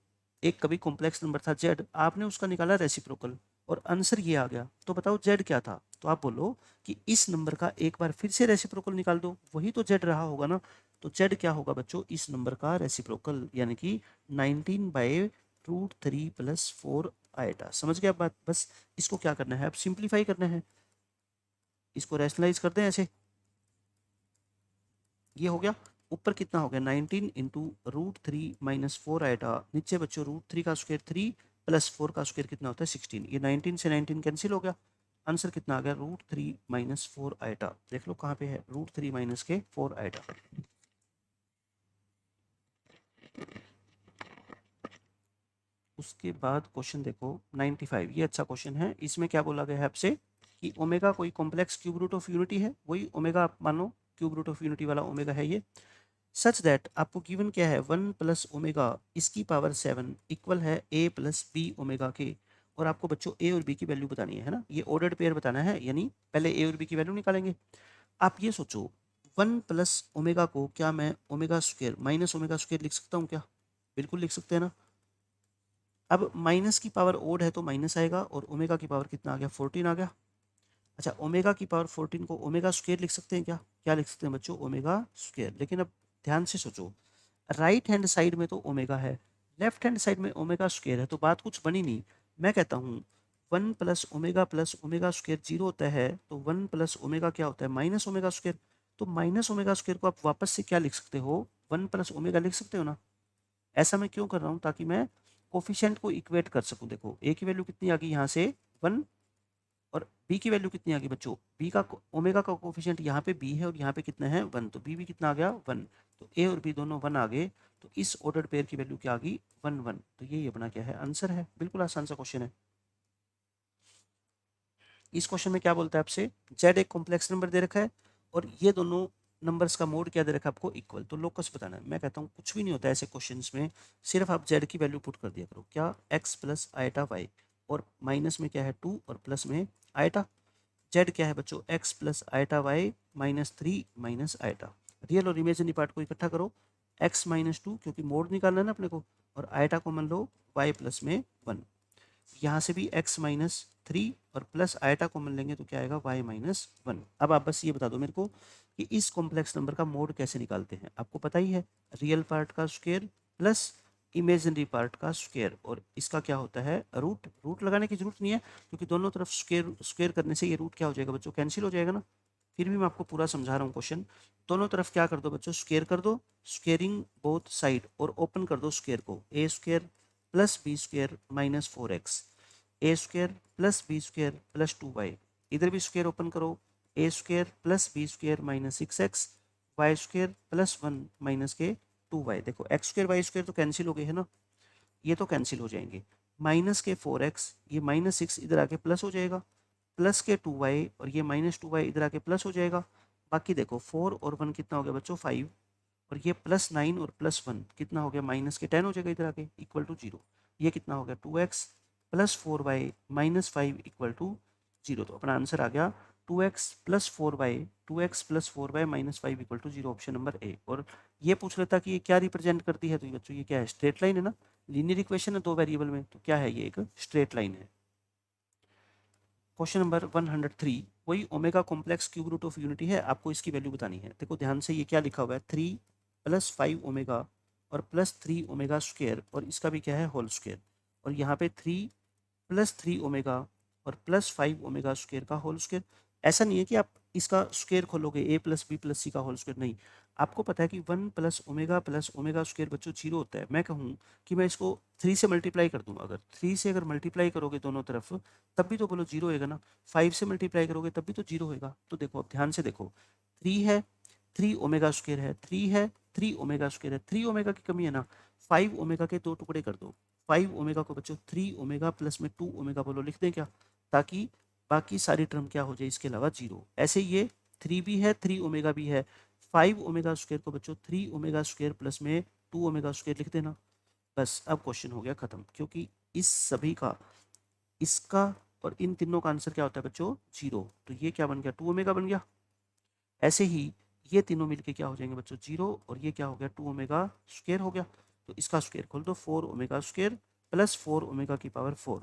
एक कभी कॉम्प्लेक्स नंबर था z, आपने उसका निकाला रेसिप्रोकल और आंसर ये आ गया, तो बताओ z क्या था। तो आप बोलो कि इस नंबर का एक बार फिर से रेसिप्रोकल निकाल दो, वही तो z रहा होगा ना। तो z क्या होगा बच्चों, इस नंबर का रेसिप्रोकल, यानी कि 19/√3 प्लस 4 आएटा। समझ गए आप बात, बस इसको क्या करना है, अब सिंप्लीफाई करना है, इसको रैशनलाइज करते हैं ऐसे, ये हो गया। ऊपर कितना हो गया 19 इंटू √3 माइनस 4 आएगा, नीचे बच्चों √3 का स्क्वायर 3 प्लस 4 का स्क्वायर कितना होता है 16। ये 19 से 19 कैंसिल हो गया, आंसर कितना आ गया √3 माइनस 4 आएटा। देख लो कहाँ पे है, √3 माइनस के 4 आएटा। उसके बाद क्वेश्चन देखो 95, ये अच्छा क्वेश्चन है। इसमें क्या बोला गया है आपसे कि ओमेगा कोई complex cube root of unity है, वही ओमेगा आप मानो क्यूब रूट ऑफ यूनिटी वाला ओमेगा है ये, सच दैट आपको गिवन क्या है 1 प्लस ओमेगा इसकी पावर 7 इक्वल है a प्लस बी ओमेगा के। और आपको बच्चों a और b की वैल्यू बतानी है ना, ये ऑर्डर्ड पेयर बताना है, यानी पहले a और b की वैल्यू निकालेंगे। आप ये सोचो 1 प्लस ओमेगा को क्या मैं omega square minus omega square लिख सकता हूँ क्या, बिल्कुल लिख सकते हैं ना। अब माइनस की पावर ओड है तो माइनस आएगा, और ओमेगा की पावर कितना आ गया, 14 आ गया। अच्छा, ओमेगा की पावर 14 को ओमेगा स्क्वायर लिख सकते हैं क्या? क्या लिख सकते हैं बच्चों? Omega square. लेकिन अब ध्यान से सोचो, राइट हैंड साइड में तो ओमेगा है, लेफ्ट हैंड साइड में ओमेगा स्क्वायर है, तो बात कुछ बनी नहीं। मैं कहता हूँ 1 प्लस ओमेगा स्क्वायर 0 होता है, तो 1 प्लस ओमेगा क्या होता है, माइनस ओमेगा स्क्वायर। तो माइनस ओमेगा स्क्वायर को आप वापस से क्या लिख सकते हो, 1 प्लस ओमेगा लिख सकते हो ना। ऐसा मैं क्यों कर रहा हूँ, ताकि मैं कोफिशिएंट को इक्वेट कर सकूँ। देखो ए की वैल्यू कितनी आ गई यहाँ से 1, और बी की वैल्यू कितनी आ गई बच्चों, बी का ओमेगा का कोफिशिएंट यहाँ पे बी है और यहाँ पे कितना है 1, तो बी भी कितना आ गया 1, तो ए और बी दोनों 1 आ गए, तो इस ऑर्डर्ड पेयर की वैल्यू क्या आ गई 1 1, तो ये अपना क्या है आंसर है। बिल्कुल आसान सा क्वेश्चन है। इस क्वेश्चन में क्या बोलता है आपसे, जेड एक कॉम्प्लेक्स नंबर दे रखा है और ये दोनों नंबर्स का मोड क्या दे रखा है आपको, इक्वल। तो लोकस बताना है। मैं कहता हूँ कुछ भी नहीं होता है ऐसे क्वेश्चंस में, सिर्फ आप जेड की वैल्यू पुट कर दिया करो। क्या, एक्स प्लस आयटा वाई, और माइनस में क्या है 2 और प्लस में आयटा। जेड क्या है बच्चों, x plus iota y minus 3 minus iota. Real और इमेजिनरी पार्ट को इकट्ठा करो, एक्स माइनस 2 क्योंकि मोड निकालना है ना अपने को, और आयटा को मान लो वाई प्लस में 1। यहाँ से भी x माइनस 3 और प्लस आयटा कॉमन लेंगे तो क्या आएगा y माइनस 1। अब आप बस ये बता दो मेरे को कि इस कॉम्प्लेक्स नंबर का मोड कैसे निकालते हैं। आपको पता ही है, रियल पार्ट का स्क्वायर प्लस इमेजिनरी पार्ट का स्क्वायर, और इसका क्या होता है रूट। रूट लगाने की जरूरत नहीं है क्योंकि दोनों तरफ स्क्वायर स्क्वायर करने से ये रूट क्या हो जाएगा बच्चों, कैंसिल हो जाएगा ना। फिर भी मैं आपको पूरा समझा रहा हूँ क्वेश्चन। दोनों तरफ क्या कर दो बच्चों, स्क्वायर कर दो, स्क्वेयरिंग बोथ साइड, और ओपन कर दो स्क्वायर को, A square plus B square minus 4x, A square plus B square plus 2y। इधर भी स्क्वायर ओपन करो, A square plus B square minus 6x, Y square plus 1 minus के 2y। देखो X square Y square तो cancel हो गए है ना, ये तो कैंसिल हो जाएंगे। माइनस के 4x, ये माइनस 6 इधर आके प्लस हो जाएगा, प्लस के 2y, और ये माइनस 2y इधर आके प्लस हो जाएगा। बाकी देखो 4 और 1 कितना हो गया बच्चों 5, और ये प्लस 9 और प्लस 1 कितना हो गया, माइनस के 10 हो जाएगा इधर आके, इक्वल टू 0। ये कितना हो गया 2x plus 4y minus 5 equal to 0। तो अपना आंसर आ गया 2x plus 4y, 2x plus 4y minus 5 equal to 0, option number A. और ये पूछ लेता कि ये क्या रिप्रेजेंट करती है, तो ये बच्चों ये क्या है, स्ट्रेट लाइन है ना। लीनियर इक्वेशन है 2 वेरिएबल में, तो क्या है ये एक स्ट्रेट लाइन है। क्वेश्चन नंबर 103, वही omega complex cube root of unity है, आपको इसकी वैल्यू बतानी है। देखो ध्यान से, ये क्या लिखा हुआ है 3 प्लस 5 ओमेगा और प्लस 3 ओमेगा स्क्वायर, और इसका भी क्या है होल स्क्वायर, और यहाँ पे 3 प्लस 3 ओमेगा और प्लस 5 ओमेगा स्क्वायर का होल स्क्वायर। ऐसा नहीं है कि आप इसका स्क्वायर खोलोगे ए प्लस बी प्लस सी का होल स्क्वायर, नहीं। आपको पता है कि 1 प्लस ओमेगा स्क्वायर बच्चों 0 होता है। मैं कहूँ कि मैं इसको 3 से मल्टीप्लाई कर दूँ, अगर 3 से अगर मल्टीप्लाई करोगे दोनों तरफ, तब भी तो बोलो 0 होएगा ना। 5 से मल्टीप्लाई करोगे तब भी तो 0 होएगा। तो देखो अब ध्यान से देखो, 3 है, 3 ओमेगा स्क्वायर है, 3 है, 3 ओमेगा स्क्वायर है, 3 ओमेगा की कमी है ना। 5 ओमेगा के 2 टुकड़े कर दो, 5 ओमेगा को बच्चों 3 ओमेगा प्लस में 2 ओमेगा बोलो, लिख दें क्या, ताकि बाकी सारी टर्म क्या हो जाए इसके अलावा 0। ऐसे ये 3 भी है, 3 ओमेगा भी है, 5 ओमेगा स्क्वायर को बच्चों 3 ओमेगा स्क्वायर प्लस में 2 ओमेगा स्क्वायर लिख देना। बस अब क्वेश्चन हो गया खत्म, क्योंकि इस सभी का, इसका और इन तीनों का आंसर क्या होता है बच्चों 0। तो ये क्या बन गया 2 ओमेगा बन गया। ऐसे ही ये तीनों मिलके क्या हो जाएंगे बच्चों 0, और ये क्या हो गया 2 ओमेगा स्क्वायर हो गया। तो इसका स्क्वायर खोल दो, 4 ओमेगा स्क्वायर प्लस 4 ओमेगा की पावर 4,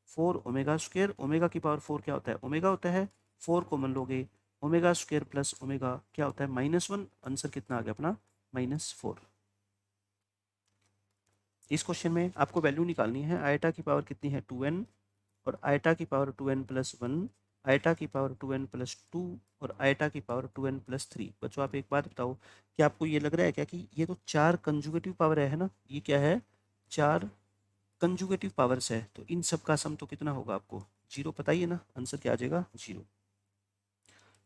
4 ओमेगा स्क्वायर, ओमेगा की पावर 4 क्या होता है ओमेगा होता है, 4 कॉमन लोगे, ओमेगा स्क्वायर प्लस ओमेगा क्या होता है -1। आंसर कितना आ गया अपना -4। इस क्वेश्चन में आपको वैल्यू निकालनी है, आयटा की पावर कितनी है 2n, और आयटा की पावर 2n प्लस 1, आयटा की पावर 2n प्लस 2, और आयटा की पावर 2n प्लस 3। बच्चों आप एक बात बताओ कि आपको ये लग रहा है क्या कि ये तो 4 कंजुगेटिव पावर है ना, ये क्या है 4 कंजुगेटिव पावर्स है, तो इन सब का सम तो कितना होगा आपको 0 पता ही है ना, आंसर क्या आ जाएगा 0।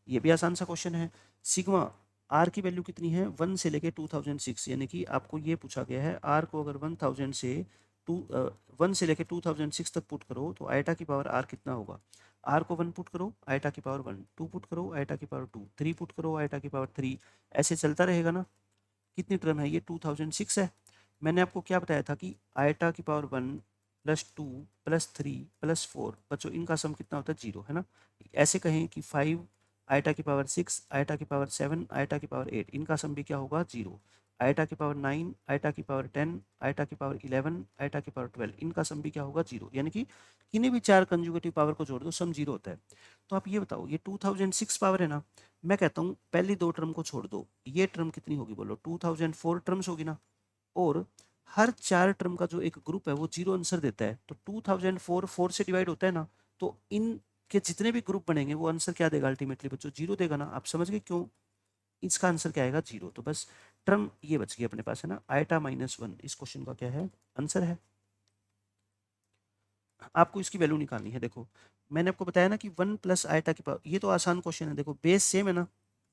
ये भी आसान सा क्वेश्चन है। सिग्मा आर की वैल्यू कितनी है 1 से लेके 2006, यानी कि आपको ये पूछा गया है आर को अगर 1000 से 1 से लेके 2006 तक पुट करो तो आयटा की पावर आर कितना होगा। आर को 1 पुट करो, आयटा की पावर 1, 2 पुट करो, आयटा की पावर 2, 3 पुट करो, आयटा की पावर 3, ऐसे चलता रहेगा ना। कितनी टर्म है ये 2006 है। मैंने आपको क्या बताया था कि आयटा की पावर 1 प्लस 2 प्लस 3 प्लस 4, बच्चों इनका सम कितना होता है 0 है ना। ऐसे कहें कि 5 आयटा की पावर 6, आयटा की पावर 7, आयटा की पावर 8, इनका सम भी क्या होगा 0। आइटा की पावर 9, आइटा की पावर 10, आइटा की पावर 11, आइटा की पावर 12, इनका सम भी क्या होगा 0, यानी कि किन्हीं भी 4 कंजुगेटिव पावर को जोड़ दो सम 0 होता है। तो आप ये बताओ, ये 2006 पावर है ना, मैं कहता हूँ पहली 2 टर्म को छोड़ दो, ये टर्म कितनी होगी बोलो, 2004 टर्म्स होगी ना, और हर 4 टर्म का जो एक ग्रुप है वो 0 आंसर देता है, तो 2004 4 से डिवाइड होता है ना, तो इन के जितने भी ग्रुप बनेंगे वो आंसर क्या देगा अल्टीमेटली बच्चों, 0 देगा ना। आप समझ गए क्यों इसका आंसर क्या आएगा 0। तो बस टर्म ये बच गई अपने पास है ना, आइटा -1 इस क्वेश्चन का क्या है आंसर है। आपको इसकी वैल्यू निकालनी है। देखो मैंने आपको बताया ना कि 1 प्लस आइटा की पावर, ये तो आसान क्वेश्चन है। देखो बेस सेम है ना,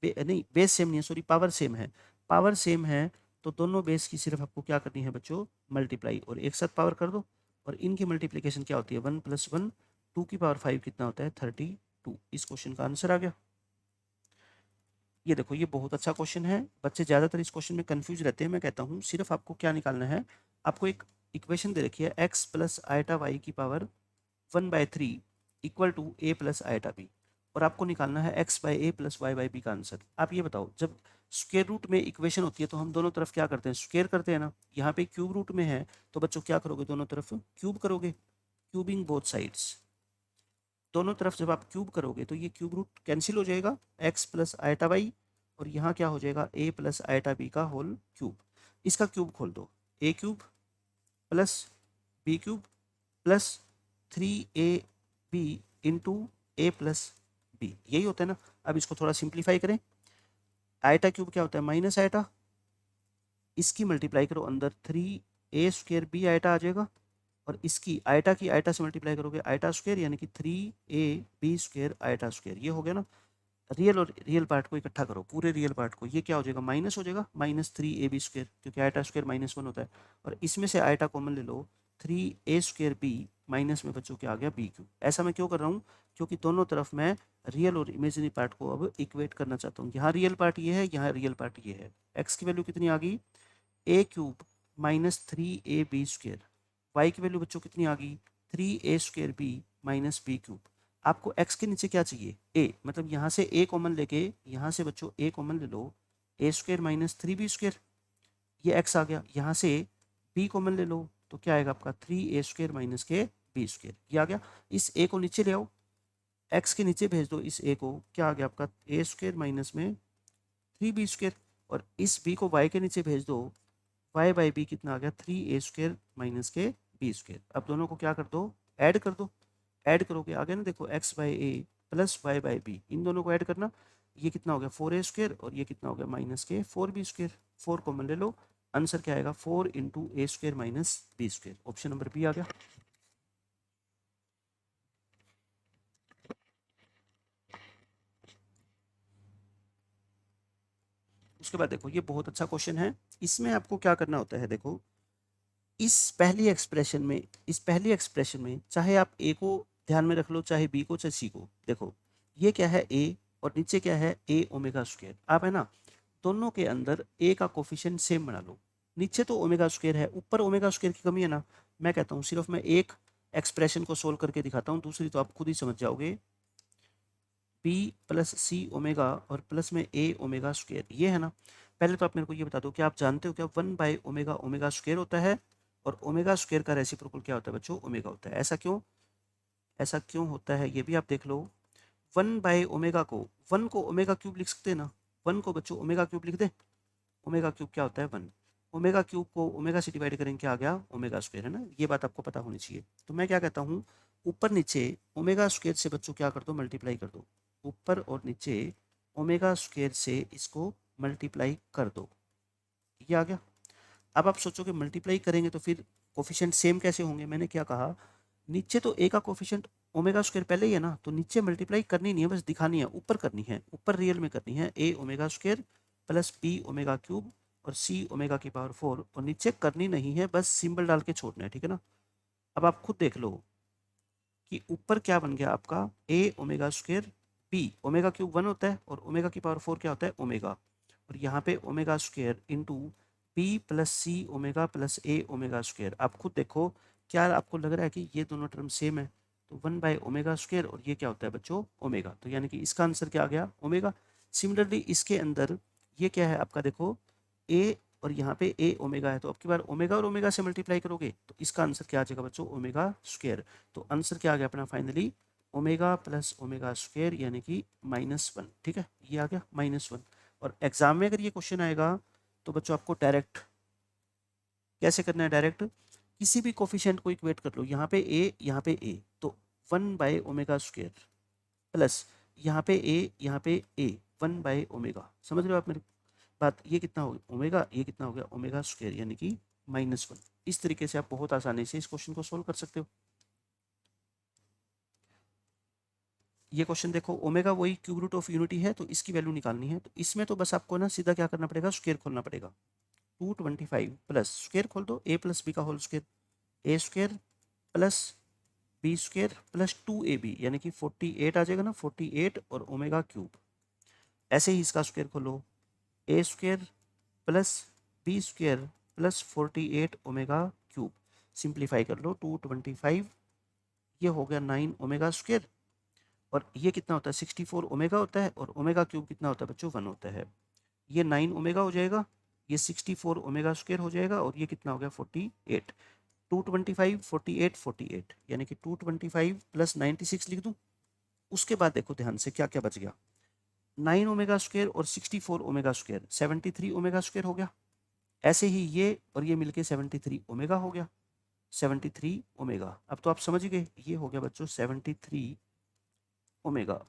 नहीं बेस सेम नहीं है, सॉरी पावर सेम है। पावर सेम है तो दोनों बेस की सिर्फ आपको क्या करनी है बच्चों, मल्टीप्लाई, और एक साथ पावर कर दो, और इनकी मल्टीप्लीकेशन क्या होती है 1 + 1, 2 की पावर 5 कितना होता है 32। इस क्वेश्चन का आंसर आ गया। ये देखो ये बहुत अच्छा क्वेश्चन है, बच्चे ज़्यादातर इस क्वेश्चन में कंफ्यूज रहते हैं। मैं कहता हूँ सिर्फ आपको क्या निकालना है, आपको एक इक्वेशन दे रखी है x प्लस आइटा वाई की power 1/3 equal to a plus iota b, और आपको निकालना है x/a प्लस y/b का आंसर। आप ये बताओ, जब स्क्वायर रूट में इक्वेशन होती है तो हम दोनों तरफ क्या करते हैं, स्क्वायर करते हैं ना। यहाँ पे क्यूब रूट में है तो बच्चों क्या करोगे, दोनों तरफ क्यूब करोगे, क्यूबिंग बोथ साइड्स। दोनों तरफ जब आप क्यूब करोगे तो ये क्यूब रूट कैंसिल हो जाएगा, x प्लस आइटा वाई, और यहाँ क्या हो जाएगा a प्लस आइटा बी का होल क्यूब। इसका क्यूब खोल दो, a cube plus b cube plus 3ab into a plus b, यही होता है ना। अब इसको थोड़ा सिंप्लीफाई करें, आइटा क्यूब क्या होता है माइनस आइटा, इसकी मल्टीप्लाई करो अंदर 3a² b आइटा आ जाएगा, और इसकी आइटा की आइटा से मल्टीप्लाई करोगे आइटा स्क्वायर, यानी कि 3ab² आइटा स्क्वायर, ये हो गया ना। रियल और रियल पार्ट को इकट्ठा करो, पूरे रियल पार्ट को, ये क्या हो जाएगा माइनस हो जाएगा, -3ab², क्योंकि आइटा स्क्वायर -1 होता है, और इसमें से आइटा कॉमन ले लो, 3a² b माइनस में बच्चों क्या आ गया b क्यूब। ऐसा मैं क्यों कर रहा हूँ, क्योंकि दोनों तरफ मैं रियल और इमेजिनरी पार्ट को अब इक्वेट करना चाहता हूँ। यहाँ रियल पार्ट ये है, यहाँ रियल पार्ट ये है। एक्स की वैल्यू कितनी आ गई a क्यूब -3ab², y की वैल्यू बच्चों कितनी आ गई 3a² b -b क्यूब। आपको x के नीचे क्या चाहिए a, मतलब यहाँ से a कॉमन लेके यहाँ से बच्चों a कॉमन ले लो, a² -3b², ये x आ गया। यहाँ से b कॉमन ले लो तो क्या आएगा आपका 3a² के b², ये आ गया। इस a को नीचे ले आओ, x के नीचे भेज दो इस a को, क्या आ गया आपका a² माइनस में 3b², और इस b को y के नीचे भेज दो, y/b कितना आ गया 3a² माइनस के b²। अब दोनों को क्या कर दो, ऐड कर दो, ऐड करोगे आ गया ना, देखो x/a प्लस y/b, इन दोनों को ऐड करना, ये कितना हो गया 4a² और ये कितना हो गया माइनस के 4b²। 4 कॉमन ले लो, आंसर क्या आएगा 4 × a² minus b², option number B आ गया। उसके बाद देखो ये बहुत अच्छा क्वेश्चन है, इसमें आपको क्या करना होता है, देखो इस पहली एक्सप्रेशन में चाहे आप ए को ध्यान में रख लो, चाहे बी को, चाहे सी को। देखो ये क्या है ए, और नीचे क्या है a⍵²। आप है ना दोनों के अंदर a का कोफिशिएंट सेम बना लो, नीचे तो ω² है, ऊपर ω² की कमी है ना। मैं कहता हूँ सिर्फ मैं एक एक्सप्रेशन को सोल्व करके दिखाता हूँ, दूसरी तो आप खुद ही समझ जाओगे। b प्लस सी ओमेगा और प्लस में a⍵², ये है ना। पहले तो आप मेरे को ये बता दो कि आप जानते हो क्या 1/ω ω² होता है, और ω² का रेसिप्रोकल क्या होता है बच्चों, ओमेगा होता है। ऐसा क्यों होता है ये भी आप देख लो। 1/ω को 1 को ω³ लिख सकते हैं ना, 1 को बच्चों ω³ लिख दे, ω³ क्या होता है 1, ω³ को ओमेगा से डिवाइड करेंगे क्या आ गया ω², है ना। ये बात आपको पता होनी चाहिए। तो मैं क्या कहता हूँ, ऊपर नीचे ω² से बच्चों क्या कर दो, मल्टीप्लाई कर दो, ऊपर और नीचे ω² से इसको मल्टीप्लाई कर दो, ये आ गया। अब आप सोचोगे मल्टीप्लाई करेंगे तो फिर कोफिशिएंट सेम कैसे होंगे, मैंने क्या कहा, नीचे तो a का कोफिशिएंट ω² पहले ही है ना, तो नीचे मल्टीप्लाई करनी नहीं है, बस दिखानी है, ऊपर करनी है, ऊपर रियल में करनी है a⍵² प्लस b⍵³ और c⍵⁴, और नीचे करनी नहीं है, बस सिंबल डाल के छोड़ना है, ठीक है ना। अब आप खुद देख लो कि ऊपर क्या बन गया आपका a⍵² b, ω³ 1 होता है और ω⁴ क्या होता है ओमेगा, और यहाँ पे ω² इंटू b प्लस सी ओमेगा प्लस a⍵²। आप खुद देखो क्या आपको लग रहा है कि ये दोनों टर्म सेम है, तो 1/ω² और ये क्या होता है बच्चों ओमेगा, तो यानी कि इसका आंसर क्या आ गया ओमेगा। सिमिलरली इसके अंदर ये क्या है आपका, देखो a और यहाँ पे ए ओमेगा है, तो अब की बार ओमेगा और ओमेगा से मल्टीप्लाई करोगे तो इसका आंसर क्या आ जाएगा बच्चों, ओमेगा स्क्वायर। तो आंसर क्या आ गया अपना finally, omega plus omega square यानी कि -1। ठीक है, ये आ गया -1। और एग्जाम में अगर ये क्वेश्चन आएगा तो बच्चों आपको डायरेक्ट कैसे करना है, डायरेक्ट किसी भी कोफिशिएंट को इक्वेट कर लो, यहाँ पे ए यहाँ पे ए, तो 1/ओमेगा स्क्वायर प्लस यहाँ पे ए 1/ओमेगा। समझ रहे हो आप मेरी बात, ये कितना हो गया ओमेगा, ये कितना हो गया ओमेगा स्क्वायर यानी कि -1। इस तरीके से आप बहुत आसानी से इस क्वेश्चन को सोल्व कर सकते हो। ये क्वेश्चन देखो, ओमेगा वही क्यूब रूट ऑफ यूनिटी है तो इसकी वैल्यू निकालनी है, तो इसमें तो बस आपको ना सीधा क्या करना पड़ेगा, स्क्वायर खोलना पड़ेगा। 225 प्लस स्क्वायर खोल दो ए प्लस बी का whole square, A square plus B square plus 2ab यानी कि 48 आ जाएगा ना, 48 और ओमेगा क्यूब। ऐसे ही इसका स्क्वायर खोलो, A square plus B square plus 48 omega cube. Simplify कर लो, 225 ये हो गया 9 ओमेगा स्क्वायर, और ये कितना होता है 64 ओमेगा होता है, और ओमेगा क्यूब कितना होता है बच्चों 1 होता है। ये 9 ओमेगा हो जाएगा, ये 64 ओमेगा स्क्वायर हो जाएगा, और ये कितना हो गया 48। 225 48 48 यानी कि 225 प्लस 96 लिख दूं। उसके बाद देखो ध्यान से क्या क्या बच गया, 9 ओमेगा स्क्वायर और 64 ओमेगा स्क्वायर 73 ओमेगा स्क्वायर हो गया। ऐसे ही ये और ये मिलके 73 ओमेगा हो गया, 73 ओमेगा। अब तो आप समझ गए, ये हो गया बच्चों 73 ओमेगा।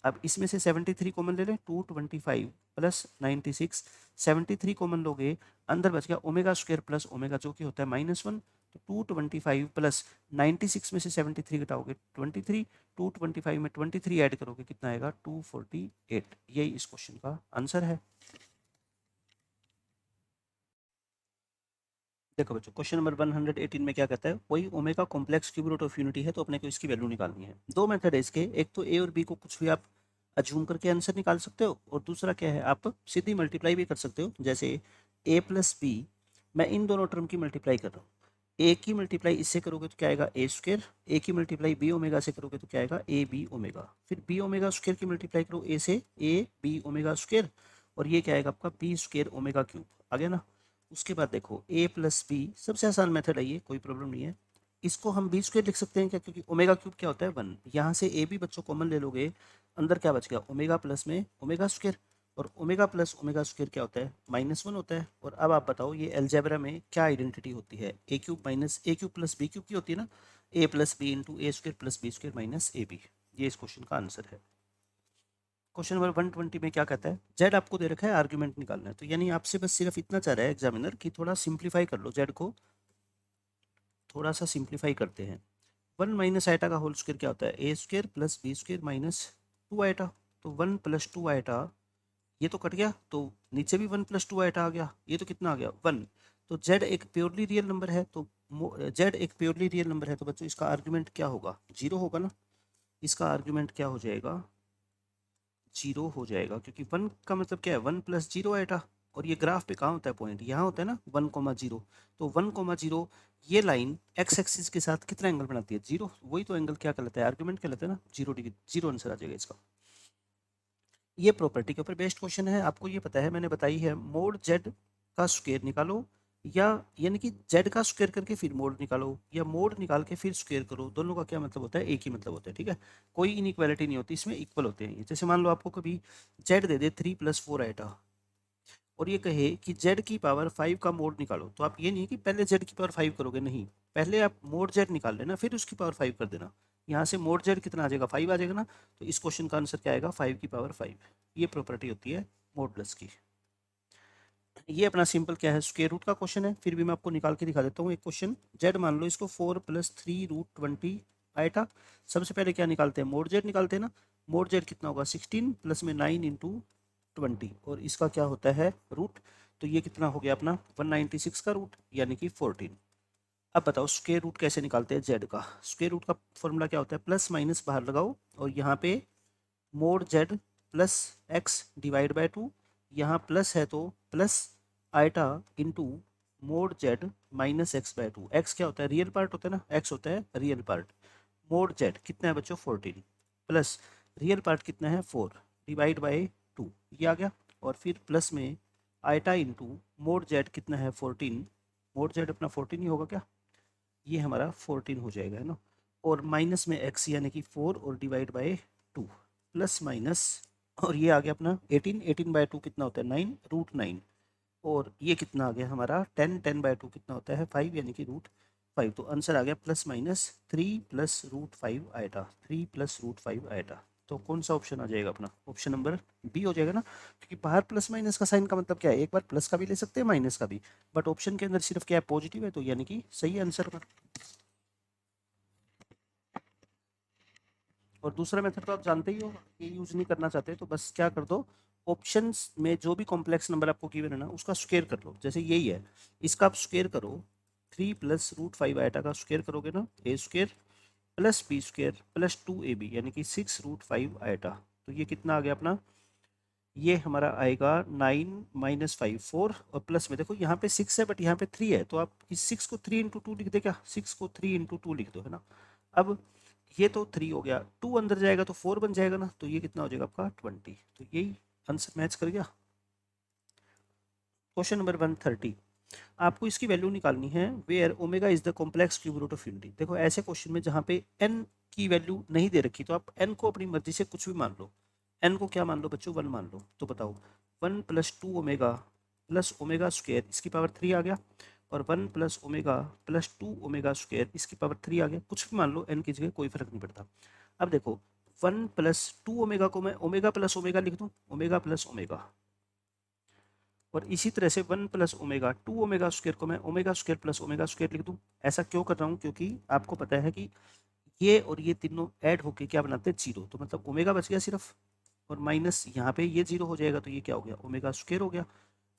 अब इसमें से 73 कॉमन ले लें, 225 प्लस 96, 73 कॉमन लोगे, अंदर बच गया ओमेगा स्क्वायर प्लस ओमेगा जो कि होता है -1। तो 225 प्लस 96 में से 73 घटाओगे 23, 225 में 23 ऐड करोगे कितना आएगा 248। यही इस क्वेश्चन का आंसर है। देखो बच्चों, क्वेश्चन नंबर 118 में क्या कहता है, कोई omega complex cube root of unity है तो अपने को इसकी वैल्यू निकालनी है। दो मेथड है इसके, एक तो ए और बी को कुछ भी आप अज्यूम करके आंसर निकाल सकते हो, और दूसरा क्या है आप सीधी मल्टीप्लाई भी कर सकते हो। जैसे ए प्लस बी, मैं इन दोनों टर्म की मल्टीप्लाई कर रहा हूँ, ए की मल्टीप्लाई इससे करोगे तो क्या आएगा ए स्क्वायर, ए की मल्टीप्लाई बी ओमेगा से करोगे तो क्या आएगा ए बी ओमेगा, फिर बी ओमेगा स्क्वायर की मल्टीप्लाई करो ए से, ए बी ओमेगा स्क्वायर, और ये क्या आएगा आपका बी स्क्वायर ओमेगा क्यूब। आ गया ना। उसके बाद देखो ए प्लस बी, सबसे आसान मेथड है ये, कोई प्रॉब्लम नहीं है। इसको हम बी स्क्वायर लिख सकते हैं क्या, क्योंकि ओमेगा क्यूब क्या होता है 1। यहाँ से ए बी बच्चों कॉमन ले लोगे, अंदर क्या बच गया ओमेगा प्लस में ओमेगा स्क्वायर, और ओमेगा प्लस ओमेगा स्क्वायर क्या होता है -1 होता है। और अब आप बताओ ये अलजेब्रा में क्या आइडेंटिटी होती है, A cube minus A cube plus B cube की होती है ना, A plus B into A square plus B square minus A B. ये इस क्वेश्चन का आंसर है। क्वेश्चन नंबर 120 में क्या कहता है, जेड आपको दे रखा है, आर्ग्यूमेंट निकालना है, तो यानी आपसे बस सिर्फ इतना चाह रहा है एग्जामिनर कि थोड़ा सिंप्लीफाई कर लो, जेड को थोड़ा सा सिंप्लीफाई करते हैं। 1 माइनस आइटा का होल स्क्वायर क्या होता है, A square plus B square minus 2 iota. तो 1 प्लस 2 आइटा, ये तो कट गया, तो नीचे भी 1 प्लस 2 आइटा आ गया, ये तो कितना आ गया 1। तो जेड एक प्योरली रियल नंबर है, तो जेड एक प्योरली रियल नंबर है, तो बच्चों इसका आर्ग्यूमेंट क्या होगा, 0 होगा ना। इसका आर्ग्यूमेंट क्या हो जाएगा, 0 हो जाएगा, क्योंकि 1 का मतलब क्या है 1 प्लस 0 आइटा, और ये ग्राफ पे कहाँ होता है पॉइंट, यहाँ होता है ना 1,0। तो 1,0 ये लाइन एक्स एक्सिस के साथ कितना एंगल बनाती है 0, वही तो एंगल क्या कहलाता है, आर्ग्यूमेंट कहलाता है ना, 0 डिग्री। 0 आंसर आ जाएगा इसका। ये प्रॉपर्टी के ऊपर बेस्ड क्वेश्चन है, आपको ये पता है मैंने बताई है, मोड जेड का स्क्वायर निकालो, या यानी कि जेड का स्क्वायर करके फिर मोड निकालो, या मोड निकाल के फिर स्क्वायर करो, दोनों का क्या मतलब होता है, एक ही मतलब होता है। ठीक है, कोई इनइक्वालिटी नहीं होती इसमें, इक्वल होते हैं ये। जैसे मान लो आपको कभी जेड दे दे 3 + 4 आइटा, और ये कहे कि जेड की पावर 5 का मोड निकालो, तो आप ये नहीं कि पहले जेड की पावर 5 करोगे, नहीं, पहले आप मोड जेड निकाल लेना फिर उसकी पावर 5 कर देना। यहाँ से मोड जेड कितना आ जाएगा 5 आ जाएगा ना, तो इस क्वेश्चन का आंसर क्या आएगा 5 की पावर 5। ये प्रॉपर्टी होती है मोडलेस की। ये अपना सिंपल क्या है स्क्वायर रूट का क्वेश्चन है, फिर भी मैं आपको निकाल के दिखा देता हूँ एक क्वेश्चन। जेड मान लो इसको 4 + 3√20 आएटा। सबसे पहले क्या निकालते हैं, मोड जेड निकालते हैं ना। मोड जेड कितना होगा 16 प्लस में 9 × 20, और इसका क्या होता है रूट, तो ये कितना हो गया अपना 196 का रूट यानी कि 14। अब बताओ स्क्वायर रूट कैसे निकालते हैं जेड का। स्क्वायर रूट का फॉर्मूला क्या होता है, प्लस माइनस बाहर लगाओ, और यहाँ पे mod z plus x divide by 2, यहाँ प्लस है तो plus iota into mod z minus x by 2। X क्या होता है रियल पार्ट होता है ना, एक्स होता है रियल पार्ट। मोड जेड कितना है बच्चों 14 प्लस रियल पार्ट कितना है 4 डिवाइड बाय 2, ये आ गया, और फिर प्लस में आइटा इंटू मोड जेड कितना है 14, मोड जेड अपना 14 ही होगा क्या, ये हमारा 14 हो जाएगा है ना, और माइनस में x यानी कि 4 और डिवाइड बाय 2 प्लस माइनस, और ये आ गया अपना 18, 18/2 कितना होता है 9 √9, और ये कितना आ गया हमारा 10, 10/2 कितना होता है 5 यानी कि √5, तो आंसर आ गया plus minus 3 plus √5 iota, 3 plus √5 iota. तो कौन सा ऑप्शन आ जाएगा अपना, ऑप्शन नंबर बी हो जाएगा ना, क्योंकि बाहर प्लस माइनस का साइन का मतलब क्या है, एक बार प्लस का भी ले सकते हैं माइनस का भी, बट ऑप्शन के अंदर सिर्फ क्या है पॉजिटिव है, तो यानी कि सही आंसर पर। और दूसरा मेथड तो आप जानते ही हो, ये यूज नहीं करना चाहते तो बस क्या कर दो, ऑप्शंस में जो भी कॉम्प्लेक्स नंबर आपको गिवन है ना उसका स्क्वायर कर लो, जैसे यही है, इसका आप स्क्वायर करो, 3 प्लस √5 आइटा का स्क्वायर करोगे ना, A square plus B square plus 2ab यानी कि 6 √5 आइटा, तो ये कितना आ गया अपना, ये हमारा आएगा 9 माइनस 5 4, और प्लस में देखो यहाँ पे 6 है बट यहाँ पे 3 है, तो आप इस 6 को 3 इंटू 2 लिख दे, क्या 6 को 3 इंटू 2 लिख दो है ना। अब ये तो 3 हो गया, 2 अंदर जाएगा तो 4 बन जाएगा ना, तो ये कितना हो जाएगा आपका 20, तो यही आंसर मैच कर गया। क्वेश्चन नंबर 130, आपको इसकी वैल्यू निकालनी है where omega is the complex cube root of unity. देखो ऐसे क्वेश्चन में जहाँ पे n की वैल्यू नहीं दे रखी तो आप n को अपनी मर्जी से कुछ भी मान लो, n को क्या मान लो बच्चों 1 मान लो, तो बताओ 1 plus 2 omega plus omega square इसकी पावर 3 आ गया, और 1 plus omega plus 2 omega square इसकी पावर 3 आ गया, कुछ भी मान लो n की जगह कोई फर्क नहीं पड़ता। अब देखो 1 प्लस 2 ओमेगा को मैं ओमेगा प्लस ओमेगा लिख दूँ, ओमेगा प्लस ओमेगा, और इसी तरह से 1 प्लस ओमेगा 2 ओमेगा स्क्वायर को मैं omega square plus omega square लिख दूँ। ऐसा क्यों कर रहा हूँ, क्योंकि आपको पता है कि ये और ये तीनों ऐड होके क्या बनाते हैं 0, तो मतलब ओमेगा बच गया सिर्फ, और माइनस यहाँ पे ये 0 हो जाएगा, तो ये क्या हो गया ओमेगा स्क्वायर हो गया।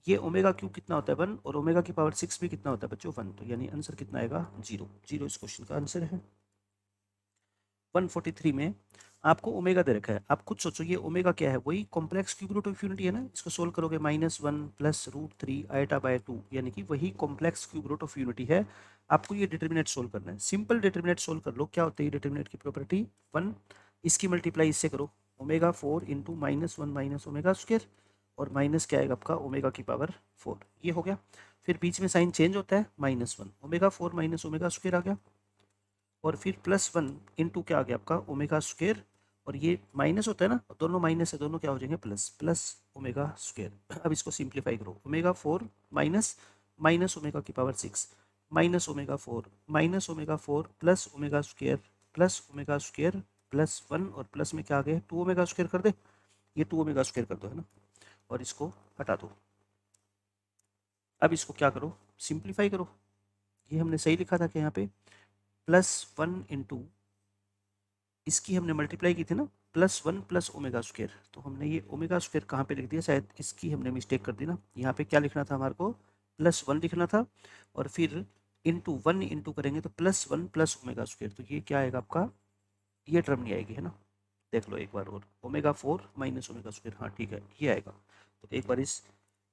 ये ओमेगा क्यूब कितना होता है 1, और ओमेगा की पावर 6 भी कितना होता है बच्चों 1, तो यानी आंसर कितना आएगा 0, 0 इस क्वेश्चन का आंसर है। 143 में आपको ओमेगा दे रखा है, आप खुद सोचो ये ओमेगा क्या है, वही complex cube root of unity है ना, इसको सोल्व करोगे -1 प्लस √3 आइटा बाय 2 यानी कि वही complex cube root of unity है। आपको ये डिटर्मिनेंट सोल्व करना है, सिंपल डिटर्मिनेंट सोल्व कर लो, क्या होती है डिटर्मिनेंट की प्रॉपर्टी 1, इसकी मल्टीप्लाई इससे करो omega 4 into -1 minus omega square, और माइनस क्या आएगा आपका ओमेगा की पावर 4, ये हो गया। फिर बीच में साइन चेंज होता है -1 ओमेगा 4 माइनस ओमेगा स्क्वायर आ गया, और फिर +1 इंटू क्या आ गया आपका ओमेगा स्क्वायर, और ये माइनस होता है ना, दोनों माइनस है, दोनों क्या हो जाएंगे प्लस, प्लस ओमेगा स्क्वायर। अब इसको सिंप्लीफाई करो, ओमेगा 4 माइनस माइनस ओमेगा की power 6 minus omega 4 minus omega 4 plus omega square plus omega square plus 1, और प्लस में क्या आ गया 2 ओमेगा स्क्वायर कर दे, ये 2 ओमेगा स्क्वायर कर दो है ना, और इसको हटा दो। अब इसको क्या करो सिंप्लीफाई करो, ये हमने सही लिखा था कि यहाँ पे +1 इंटू इसकी हमने मल्टीप्लाई की थी ना +1 प्लस ओमेगा स्क्वायर, तो हमने ये ओमेगा स्क्वायर कहाँ पे लिख दिया, शायद इसकी हमने मिस्टेक कर दी ना, यहाँ पे क्या लिखना था हमारे को +1 लिखना था, और फिर इंटू 1 इंटू करेंगे तो +1 प्लस ओमेगा स्क्वायर, तो ये क्या आएगा आपका, ये टर्म नहीं आएगी है ना, देख लो एक बार और, ओमेगा 4 माइनस ओमेगा स्क्वायर, हाँ ठीक है ये आएगा। तो एक बार इस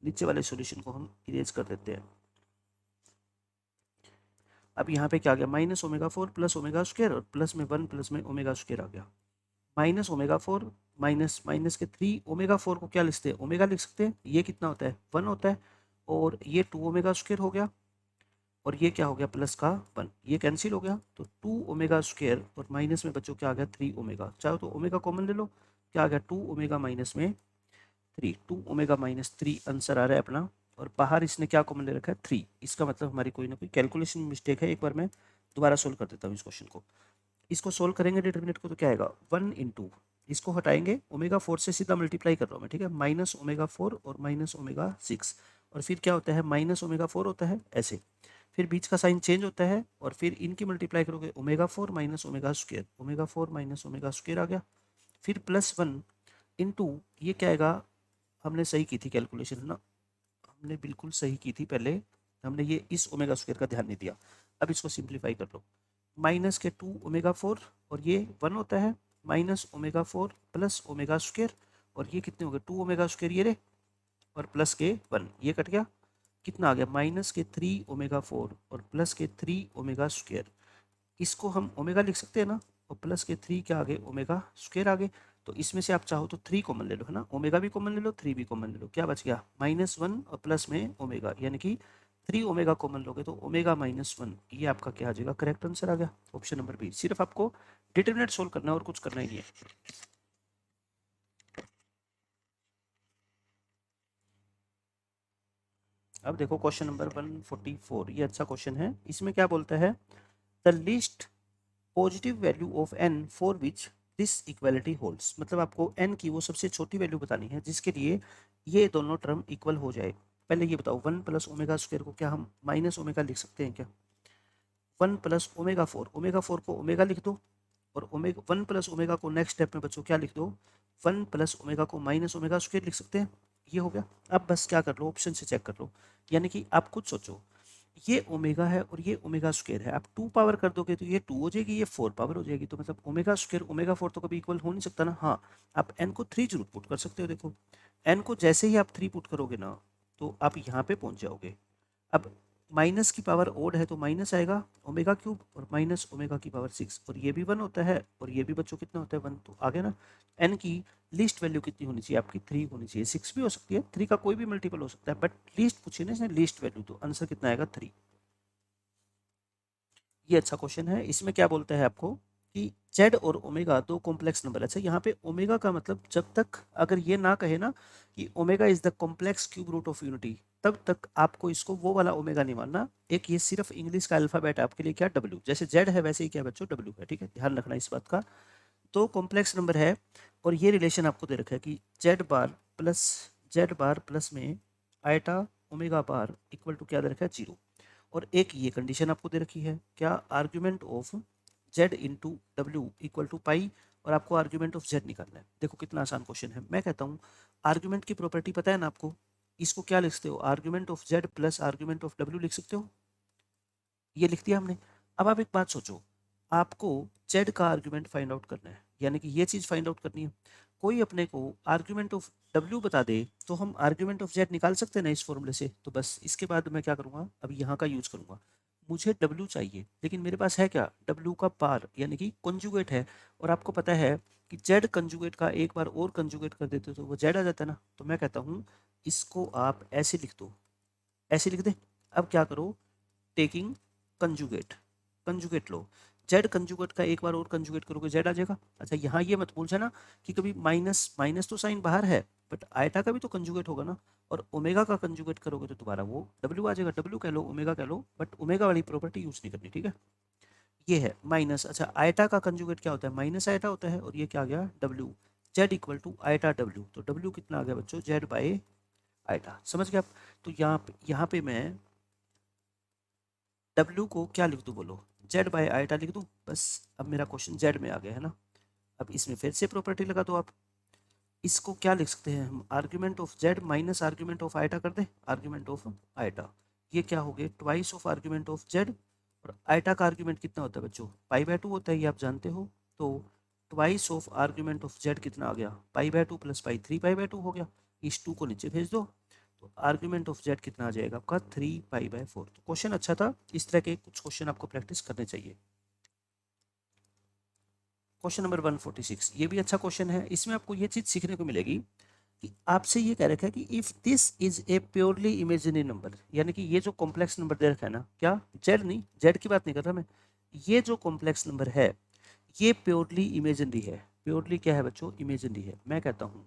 नीचे वाले सॉल्यूशन को हम इरेज कर देते हैं। अब यहाँ पे क्या आ गया -ओमेगा 4 प्लस ओमेगा स्क्वायर, और प्लस में 1 प्लस में ओमेगा स्क्वायर आ गया, -ओमेगा 4 माइनस माइनस के 3 ओमेगा 4 को क्या लिखते हैं ओमेगा लिख सकते हैं, ये कितना होता है 1 होता है, और ये 2 ओमेगा स्क्वायर हो गया, और ये क्या हो गया प्लस का 1, ये कैंसिल हो गया, तो 2 ओमेगा स्क्वायर, और माइनस में बच्चों क्या आ गया 3 ओमेगा, चाहो तो ओमेगा कॉमन ले लो, क्या आ गया 2 ओमेगा माइनस में 3, 2 ओमेगा माइनस 3 आंसर आ रहा है अपना, और बाहर इसने क्या कॉमन ले रखा है 3, इसका मतलब हमारी कोई ना कोई कैलकुलेशन मिस्टेक है। एक बार मैं दोबारा सोल्व कर देता हूँ इस क्वेश्चन को, इसको सोल्व करेंगे डिटर्मिनेंट को, तो क्या आएगा 1 इंटू इसको हटाएंगे ओमेगा 4 से सीधा मल्टीप्लाई कर रहा हूँ मैं, ठीक है -ओमेगा 4 और -ओमेगा 6, और फिर क्या होता है -ओमेगा 4 होता है ऐसे, फिर बीच का साइन चेंज होता है, और फिर इनकी मल्टीप्लाई करोगे omega 4 minus omega square, omega 4 minus omega square आ गया, फिर +1 इंटू ये क्या आएगा, हमने सही की थी कैलकुलेशन है ना, हमने बिल्कुल सही की थी पहले, हमने ये इस ओमेगा स्क्वायर का ध्यान नहीं दिया। अब इसको सिंप्लीफाई कर लो, माइनस के 2 ओमेगा 4, और ये 1 होता है, -ओमेगा 4 प्लस ओमेगा स्क्वायर, और ये कितने हो गए 2 ओमेगा स्क्वायर ये रे, और प्लस के 1 ये कट गया, कितना आ गया माइनस के 3 ओमेगा 4 और प्लस के 3 ओमेगा स्क्वायर, इसको हम ओमेगा लिख सकते हैं ना, और प्लस के 3 क्या आ गए ओमेगा स्क्वायर आ गए। तो इसमें से आप चाहो तो 3 कॉमन ले लो, है ना, ओमेगा भी कॉमन ले लो, 3 भी कॉमन ले लो, क्या बच गया -1 और प्लस में ओमेगा, यानी कि 3 ओमेगा कॉमन लोगे तो ओमेगा -1, ये आपका क्या आ जाएगा, करेक्ट आंसर आ गया ऑप्शन नंबर बी। सिर्फ आपको डिटरमिनेंट सोल्व करना है और कुछ करना ही नहीं है। अब देखो क्वेश्चन नंबर 144, ये अच्छा क्वेश्चन है। इसमें क्या बोलता है, the least positive value of n for which this equality holds, मतलब आपको n की वो सबसे छोटी वैल्यू बतानी है जिसके लिए ये दोनों टर्म इक्वल हो जाए। पहले ये बताओ 1 प्लस ओमेगा स्क्वायर को क्या हम माइनस ओमेगा लिख सकते हैं क्या? 1 प्लस ओमेगा 4 को ओमेगा लिख दो, और ओमेगा 1 प्लस ओमेगा को नेक्स्ट स्टेप में बच्चों क्या लिख दो, 1 प्लस ओमेगा को माइनस ओमेगा स्क्वायर लिख सकते हैं। ये हो गया। अब बस क्या कर लो, ऑप्शन से चेक कर लो, यानी कि आप खुद सोचो, ये ओमेगा है और ये ओमेगा स्क्वायर है, आप 2 पावर कर दोगे तो ये 2 हो जाएगी, ये 4 पावर हो जाएगी, तो मतलब ओमेगा स्क्वायर ओमेगा 4 तो कभी इक्वल हो नहीं सकता ना। हाँ, आप n को 3 जरूर पुट कर सकते हो। देखो n को जैसे ही आप 3 पुट करोगे ना, तो आप यहाँ पे पहुंच जाओगे। अब माइनस की पावर ओड है तो माइनस आएगा ओमेगा क्यूब, और माइनस ओमेगा की पावर 6, और ये भी 1 होता है, और ये भी बच्चों कितना होता है 1, तो आगे ना n की लीस्ट वैल्यू कितनी होनी चाहिए आपकी, 3 होनी चाहिए। 6 भी हो सकती है, 3 का कोई भी मल्टीपल हो सकता है, बट लीस्ट पूछिए ना इसने, लीस्ट वैल्यू, तो आंसर कितना आएगा 3। ये अच्छा क्वेश्चन है। इसमें क्या बोलता है आपको कि जेड और ओमेगा दो कॉम्प्लेक्स नंबर। अच्छा, यहाँ पे ओमेगा का मतलब जब तक अगर ये ना कहे ना कि omega is the complex cube root of unity, तब तक आपको इसको वो वाला ओमेगा नहीं मानना। एक ये सिर्फ इंग्लिश का अल्फाबेट है आपके लिए, क्या डब्ल्यू, जैसे जेड है वैसे ही क्या बच्चों डब्ल्यू है, ठीक है, ध्यान रखना इस बात का। तो कॉम्प्लेक्स नंबर है, और ये रिलेशन आपको दे रखा है कि जेड बार प्लस में iota omega bar equal to क्या दे रखा है 0, और एक ये कंडीशन आपको दे रखी है, क्या, argument of Z into W equal to pi, और आपको आर्ग्यूमेंट ऑफ जेड निकालना है। देखो कितना आसान क्वेश्चन है। मैं कहता हूँ आर्ग्यूमेंट की प्रॉपर्टी पता है ना आपको, इसको क्या लिख सकते हो, argument of Z plus argument of W लिख सकते हो। ये लिख दिया हमने। अब आप एक बात सोचो, आपको जेड का आर्ग्यूमेंट फाइंड आउट करना है, यानी कि ये चीज़ फाइंड आउट करनी है। कोई अपने को आर्ग्यूमेंट ऑफ डब्ल्यू बता दे तो हम आर्ग्यूमेंट ऑफ जेड निकाल सकते हैं ना इस फॉर्मूले से। तो बस इसके बाद मैं क्या करूँगा, अब यहाँ का यूज़ करूँगा। मुझे डब्ल्यू चाहिए, लेकिन मेरे पास है क्या, डब्ल्यू का पार यानी कि कंजुगेट है, और आपको पता है कि जेड कंजुगेट का एक बार और कंजुगेट कर देते हो तो वो जेड आ जाता है ना। तो मैं कहता हूँ इसको आप ऐसे लिख दो, ऐसे लिख दे। अब क्या करो, टेकिंग कंजुगेट, कंजुगेट लो, जेड कंजुगेट का एक बार और कंजुगेट करोगे जेड आ जाएगा। अच्छा, यहाँ ये मत भूल जाना कि कभी माइनस माइनस तो साइन बाहर है, बट आयटा का भी तो कंजुगेट होगा ना, और ओमेगा का कंजुगेट करोगे तो दोबारा वो डब्ल्यू आ जाएगा। डब्ल्यू कह लो, ओमेगा कह लो, बट ओमेगा वाली प्रॉपर्टी यूज नहीं करनी, ठीक है। ये है माइनस। अच्छा, आयटा का कंजुगेट क्या होता है, माइनस आयटा होता है, और ये क्या आ गया W, Z equal to iota W, तो डब्ल्यू कितना आ गया बच्चों, जेड बाय आयटा, समझ गए आप। तो यहाँ पे मैं डब्ल्यू को क्या लिख दूँ बोलो, जेड बाय आयटा लिख दूँ, बस। अब मेरा क्वेश्चन जेड में आ गया है ना। अब इसमें फिर से प्रॉपर्टी लगा दो आप। इसको क्या लिख सकते हैं हम, argument of Z minus argument of eta कर दे, आर्ग्यूमेंट ऑफ आयटा। ये क्या हो गया, twice of argument of Z, और आयटा का आर्ग्यूमेंट कितना होता है बच्चों, पाई बाय 2 होता है, ये आप जानते हो। तो twice of argument of Z कितना आ गया, पाई by 2 plus pi 3 pi by 2 हो गया। इस 2 को नीचे भेज दो, तो आर्ग्यूमेंट ऑफ जेड कितना आ जाएगा आपका 3 पाई बाय 4। तो क्वेश्चन अच्छा था, इस तरह के कुछ क्वेश्चन आपको प्रैक्टिस करने चाहिए। क्वेश्चन नंबर 146, ये भी अच्छा क्वेश्चन है। इसमें आपको ये चीज सीखने को मिलेगी कि आपसे ये कह रखा है कि if this is a purely imaginary number, यानी कि ये जो कॉम्प्लेक्स नंबर दे रखा है ना, क्या, जेड नहीं, जेड की बात नहीं कर रहा मैं, ये जो कॉम्प्लेक्स नंबर है ये प्योरली इमेजिनरी है। प्योरली क्या है बच्चों, इमेजिनरी है। मैं कहता हूँ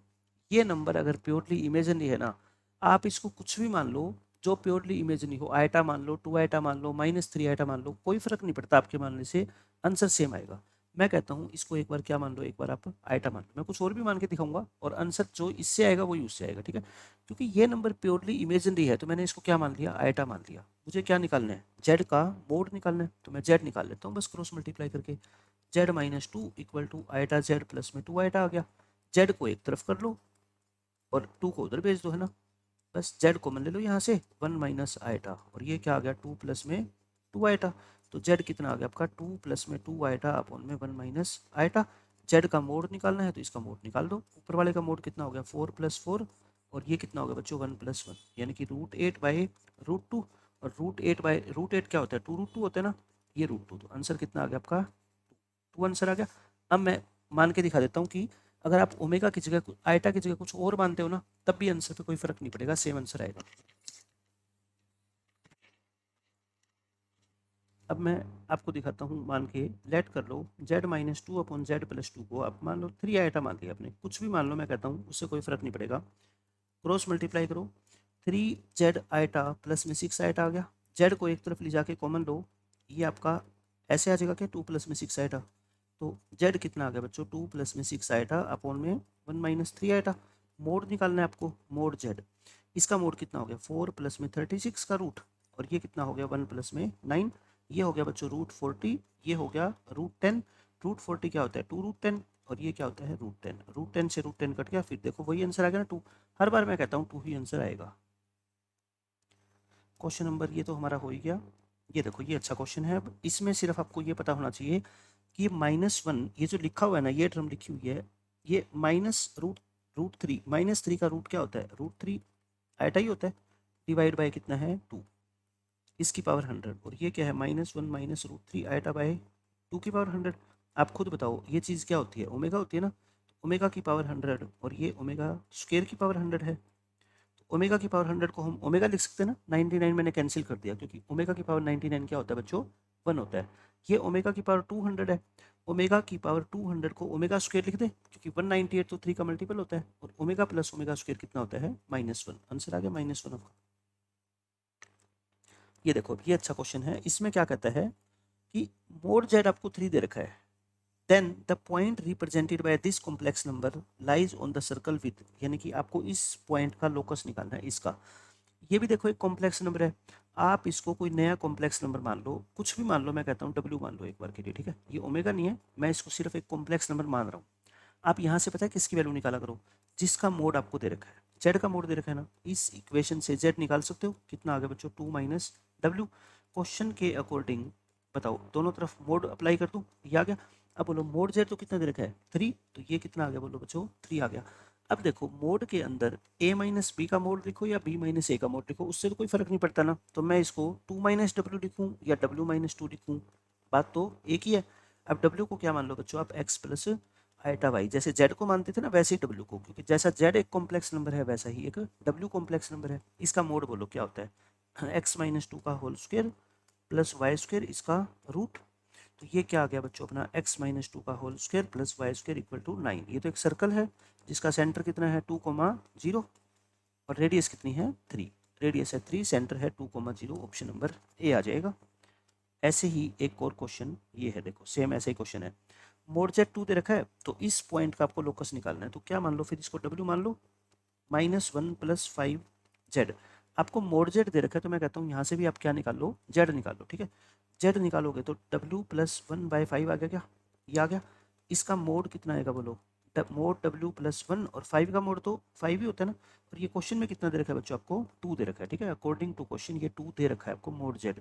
ये नंबर अगर प्योरली इमेजिनरी है ना, आप इसको कुछ भी मान लो जो प्योरली इमेजिनरी हो, आयटा मान लो, 2 आयटा मान लो, -3 आयटा मान लो, कोई फर्क नहीं पड़ता, आपके मानने से आंसर सेम आएगा। मैं कहता हूँ इसको एक बार क्या मान लो, एक बार आप आयटा मान लो, मैं कुछ और भी मान के दिखाऊंगा, और आंसर जो इससे आएगा वही उससे आएगा, ठीक है। क्योंकि ये नंबर प्योरली इमेजिनरी है तो मैंने इसको क्या मान लिया, आयटा मान लिया। मुझे क्या निकालना है, जेड का मोड निकालना है, तो मैं जेड निकाल लेता हूँ बस क्रॉस मल्टीप्लाई करके। Z -2 equal to iota z plus में 2 आयटा आ गया। जेड को एक तरफ कर लो और 2 को उधर भेज दो, है ना। बस जेड कॉमन ले लो यहाँ से, 1 माइनस आयटा, और ये क्या आ गया 2 प्लस में 2 आयटा। तो जेड कितना आ गया आपका 2 प्लस में 2 आयटा अपॉन में 1 माइनस आयटा। जेड का मोड निकालना है तो इसका मोड निकाल दो। ऊपर वाले का मोड कितना हो गया 4 प्लस 4, और ये कितना हो गया बच्चों 1 प्लस 1, यानी कि √8 बाई √2। और √8 बाई √8 क्या होता है, 2√2 होता है ना, ये √2। तो आंसर कितना आ गया आपका 2 आंसर आ गया। अब मैं मान के दिखा देता हूँ कि अगर आप ओमेगा की जगह आइटा की जगह कुछ और मानते हो ना, तब भी आंसर पे कोई फर्क नहीं पड़ेगा, सेम आंसर आएगा। अब मैं आपको दिखाता हूँ, मान के लेट कर लो z minus two upon Z plus two को आप मान लो 3 आइटा मान लिया आपने, कुछ भी मान लो, मैं कहता हूँ उससे कोई फर्क नहीं पड़ेगा। क्रॉस मल्टीप्लाई करो, 3z आइटा प्लस में 6 आइटा आ गया, z को एक तरफ ले जाके कॉमन लो, ये आपका ऐसे आ जाएगा क्या 2 प्लस में 6 आइटा, तो z कितना आ गया बच्चों 2 प्लस में 6 आइटा अपॉन में 1 माइनस 3 आइटा। मोड निकालना है आपको, मोड z, इसका मोड कितना हो गया 4 प्लस में 36 का रूट, और ये कितना हो गया 1 प्लस में 9, ये हो गया बच्चों रूट 40, ये हो गया रूट 10, रूट 40 क्या होता है 2 रूट 10, और ये क्या होता है रूट 10, रूट 10 से रूट 10 कट गया, फिर देखो वही आंसर आ गया ना 2, हर बार मैं कहता हूँ 2 ही आंसर आएगा। क्वेश्चन नंबर ये तो हमारा हो ही गया। ये देखो ये अच्छा क्वेश्चन है, अब इसमें सिर्फ आपको ये पता होना चाहिए कि ये -1, ये जो लिखा हुआ है ना, ये टर्म लिखी हुई है, ये माइनस रूट रूट 3, -3 का रूट क्या होता है रूट 3 आइटा ही होता है, डिवाइड बाय कितना है 2, इसकी पावर 100, और ये क्या है -1 माइनस रूट 3 आइटा बाय 2 की पावर 100। आप खुद बताओ ये चीज़ क्या होती है, ओमेगा होती है ना, ओमेगा की पावर 100 और ये ओमेगा स्क्वायर की पावर 100 है, ओमेगा की पावर 100 को हम ओमेगा लिख सकते हैं ना, 99 मैंने कैंसिल कर दिया, क्योंकि ओमेगा की पावर 99 क्या होता है बच्चों 1 होता है। ये ओमेगा की पावर 200 है, ओमेगा की पावर 200 को ओमेगा स्क्वायर लिख दे, क्योंकि 198 तो 3 का मल्टीपल होता है, और ओमेगा प्लस ओमेगा स्क्वायर कितना होता है -1, आंसर आ गया -1 आपका। ये देखो ये अच्छा क्वेश्चन है, इसमें क्या कहता है कि मोड जेड आपको 3 दे रखा है, then the point represented by this complex number lies on the circle with, यानी कि आपको इस पॉइंट का लोकस निकालना है इसका। ये भी देखो एक कॉम्प्लेक्स नंबर है, आप इसको कोई नया कॉम्प्लेक्स नंबर मान लो, कुछ भी मान लो, मैं कहता हूँ डब्ल्यू मान लो एक बार के लिए, ठीक है, ये ओमेगा नहीं है, मैं इसको सिर्फ एक कॉम्प्लेक्स नंबर मान रहा हूँ। आप यहाँ से पता है किसकी वैल्यू निकाला करो, जिसका मोड आपको दे रखा है, जेड का मोड दे रखा है ना, इस इक्वेशन से जेड निकाल सकते हो, कितना आ गया बच्चों 2 माइनस डब्ल्यू। क्वेश्चन के अकॉर्डिंग बताओ दोनों तरफ मोड अप्लाई कर दूँ, ये आ गया। अब बोलो मोड जेड तो कितना दे रखा है 3, तो ये कितना आ गया बोलो बच्चों 3 आ गया। अब देखो मोड के अंदर a माइनस बी का मोड लिखो या b माइनस ए का मोड लिखो, उससे तो कोई फर्क नहीं पड़ता ना, तो मैं इसको 2 माइनस डब्ल्यू लिखूँ या w माइनस 2 लिखूँ, बात तो एक ही है। अब w को क्या मान लो बच्चों आप x प्लस आइटा वाई, जैसे z को मानते थे ना वैसे ही w को, क्योंकि जैसा z एक कॉम्प्लेक्स नंबर है वैसा ही एक w कॉम्प्लेक्स नंबर है। इसका मोड बोलो क्या होता है x माइनस 2 का whole square plus y square इसका रूट, तो ये क्या आ गया बच्चों अपना x माइनस 2 का whole square plus y square equal to 9। ये तो एक सर्कल है जिसका सेंटर कितना है 2,0 और रेडियस कितनी है 3, रेडियस है 3, सेंटर है 2,0, ऑप्शन नंबर ए आ जाएगा। ऐसे ही एक और क्वेश्चन ये है, देखो सेम ऐसा ही क्वेश्चन है, मोड जेड 2 दे रखा है, तो इस पॉइंट का आपको लोकस निकालना है, तो क्या मान लो फिर इसको w मान लो, -1 प्लस 5z। आपको मोड जेड दे रखा है, तो मैं कहता हूँ यहाँ से भी आप क्या निकाल लो z निकाल लो, ठीक है, z निकालोगे तो w प्लस 1/5 आ गया, क्या ये आ गया। इसका मोड कितना आएगा बोलो, मोड w प्लस 1, और 5 का मोड तो 5 ही होता है ना, और ये क्वेश्चन में कितना दे रखा है बच्चों आपको 2 दे रखा है, ठीक है, अकॉर्डिंग टू क्वेश्चन ये 2 दे रखा है आपको मोड जेड,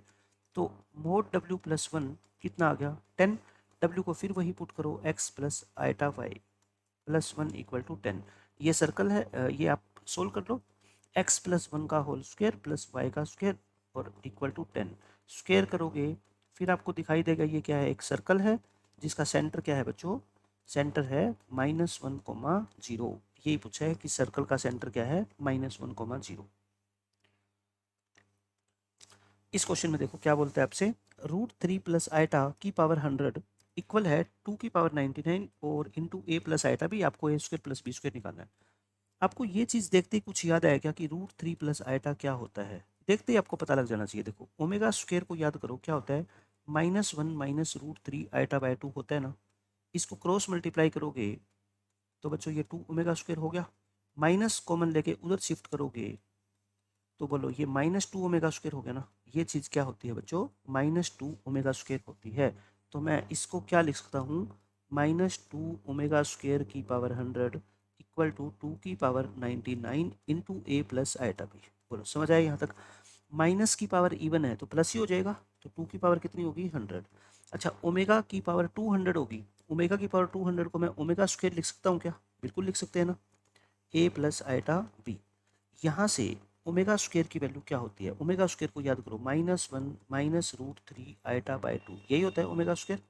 तो मोड w प्लस 1 कितना आ गया 10, w को फिर वही पुट करो x plus iota y plus 1 equal to 10, ये सर्कल है, ये आप सोल्व कर लो, x प्लस 1 का होल स्क्वायर प्लस वाई का स्क्वायर और इक्वल टू 10, स्क्वायर करोगे फिर आपको दिखाई देगा ये क्या है, एक सर्कल है जिसका सेंटर क्या है बच्चों, सेंटर है -1,0, यही पूछा है कि सर्कल का सेंटर क्या है -1,0। इस क्वेश्चन में देखो क्या बोलता है आपसे, √3 प्लस आइटा की पावर 100 इक्वल है 2 की पावर 99 और इंटू a प्लस आइटा भी आपको a square plus B square निकालना है। आपको ये चीज़ देखते ही कुछ याद आया क्या कि √3 प्लस आइटा क्या होता है, देखते ही आपको पता लग जाना चाहिए। देखो ओमेगा स्क्वायर को याद करो क्या होता है, -1 माइनस √3 आइटा बाय 2 होता है ना, इसको क्रॉस मल्टीप्लाई करोगे तो बच्चों ये 2 ओमेगा स्क्वायर हो गया, माइनस कॉमन लेके उधर शिफ्ट करोगे तो बोलो ये -2 ओमेगा स्क्वायर हो गया ना, ये चीज़ क्या होती है बच्चों -2 ओमेगा स्क्वायर होती है। तो मैं इसको क्या लिख सकता हूँ, -2 ओमेगा स्क्वायर की पावर 100 इक्वल टू 2 की power 99 into a plus iota b. बोलो समझ आया यहाँ तक, माइनस की पावर इवन है तो प्लस ही हो जाएगा, तो 2 की पावर कितनी होगी 100। अच्छा ओमेगा की पावर 200 होगी, ओमेगा की पावर 200 को मैं ओमेगा स्क्वायर लिख सकता हूँ क्या, बिल्कुल लिख सकते हैं ना, a प्लस आइटा बी। यहाँ से ओमेगा स्क्वायर की वैल्यू क्या होती है, ओमेगा स्क्वायर को याद करो -1 माइनस √3 आइटा बाय 2, यही होता है ओमेगा स्क्वायर,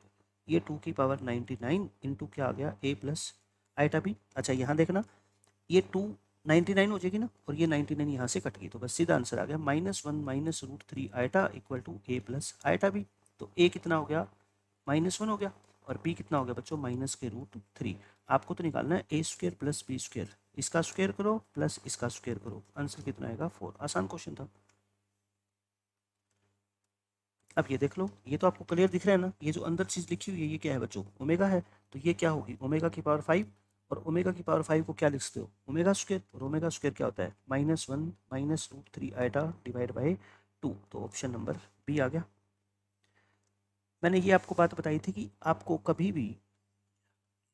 ये 2 की पावर 99 इंटू क्या आ गया a प्लस आइटा बी। अच्छा यहाँ देखना, ये 299 हो जाएगी ना, और ये 99 यहाँ से कट गई, तो बस सीधा आंसर आ गया -1 minus root 3 iota equal to a plus iota b. तो ए कितना हो गया, -1 हो गया, और बी कितना हो गया बच्चों, -√3। आपको तो निकालना है A square plus B square, इसका स्क्वायर करो प्लस इसका स्क्वायर करो, आंसर कितना आएगा 4। आसान क्वेश्चन था। अब ये देख लो, ये तो आपको क्लियर दिख रहा है ना, ये जो अंदर चीज लिखी हुई है ये क्या है बच्चों, ओमेगा है। तो ये क्या होगी, ओमेगा की पावर 5, और ओमेगा की पावर 5 को क्या लिख सकते हो, ओमेगा स्क्वायर, और ओमेगा स्क्वायर क्या होता है, -1 minus root 3 iota divide by 2। तो ऑप्शन नंबर बी आ गया। मैंने ये आपको बात बताई थी कि आपको कभी भी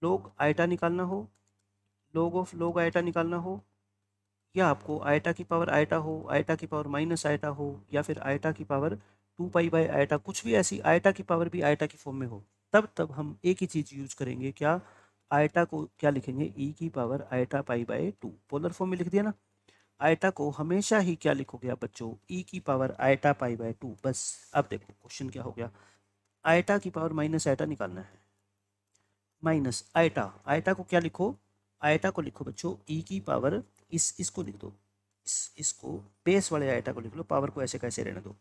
लोग आइटा निकालना हो, लोग ऑफ लोग आइटा निकालना हो, या आपको आइटा की पावर आइटा हो, आइटा की पावर माइनस आइटा हो, या फिर आइटा की पावर 2 पाई बाई आइटा, कुछ भी ऐसी आइटा की पावर भी आइटा की फॉर्म में हो, तब हम एक ही चीज़ यूज करेंगे, क्या, आइटा को क्या लिखेंगे, ई की power iota pi by 2, polar form में लिख दिया ना। आइटा को हमेशा ही क्या लिखोगे आप बच्चों, ई की पावर आइटा पाई बाई 2, बस। अब देखो क्वेश्चन क्या हो गया, आइटा की पावर माइनस आइटा निकालना है, माइनस आइटा, आइटा को क्या लिखो, आइटा को लिखो बच्चों ई की पावर, इसको लिख दो, इसको बेस वाले आइटा को लिख लो, पावर को ऐसे कैसे रहने दो।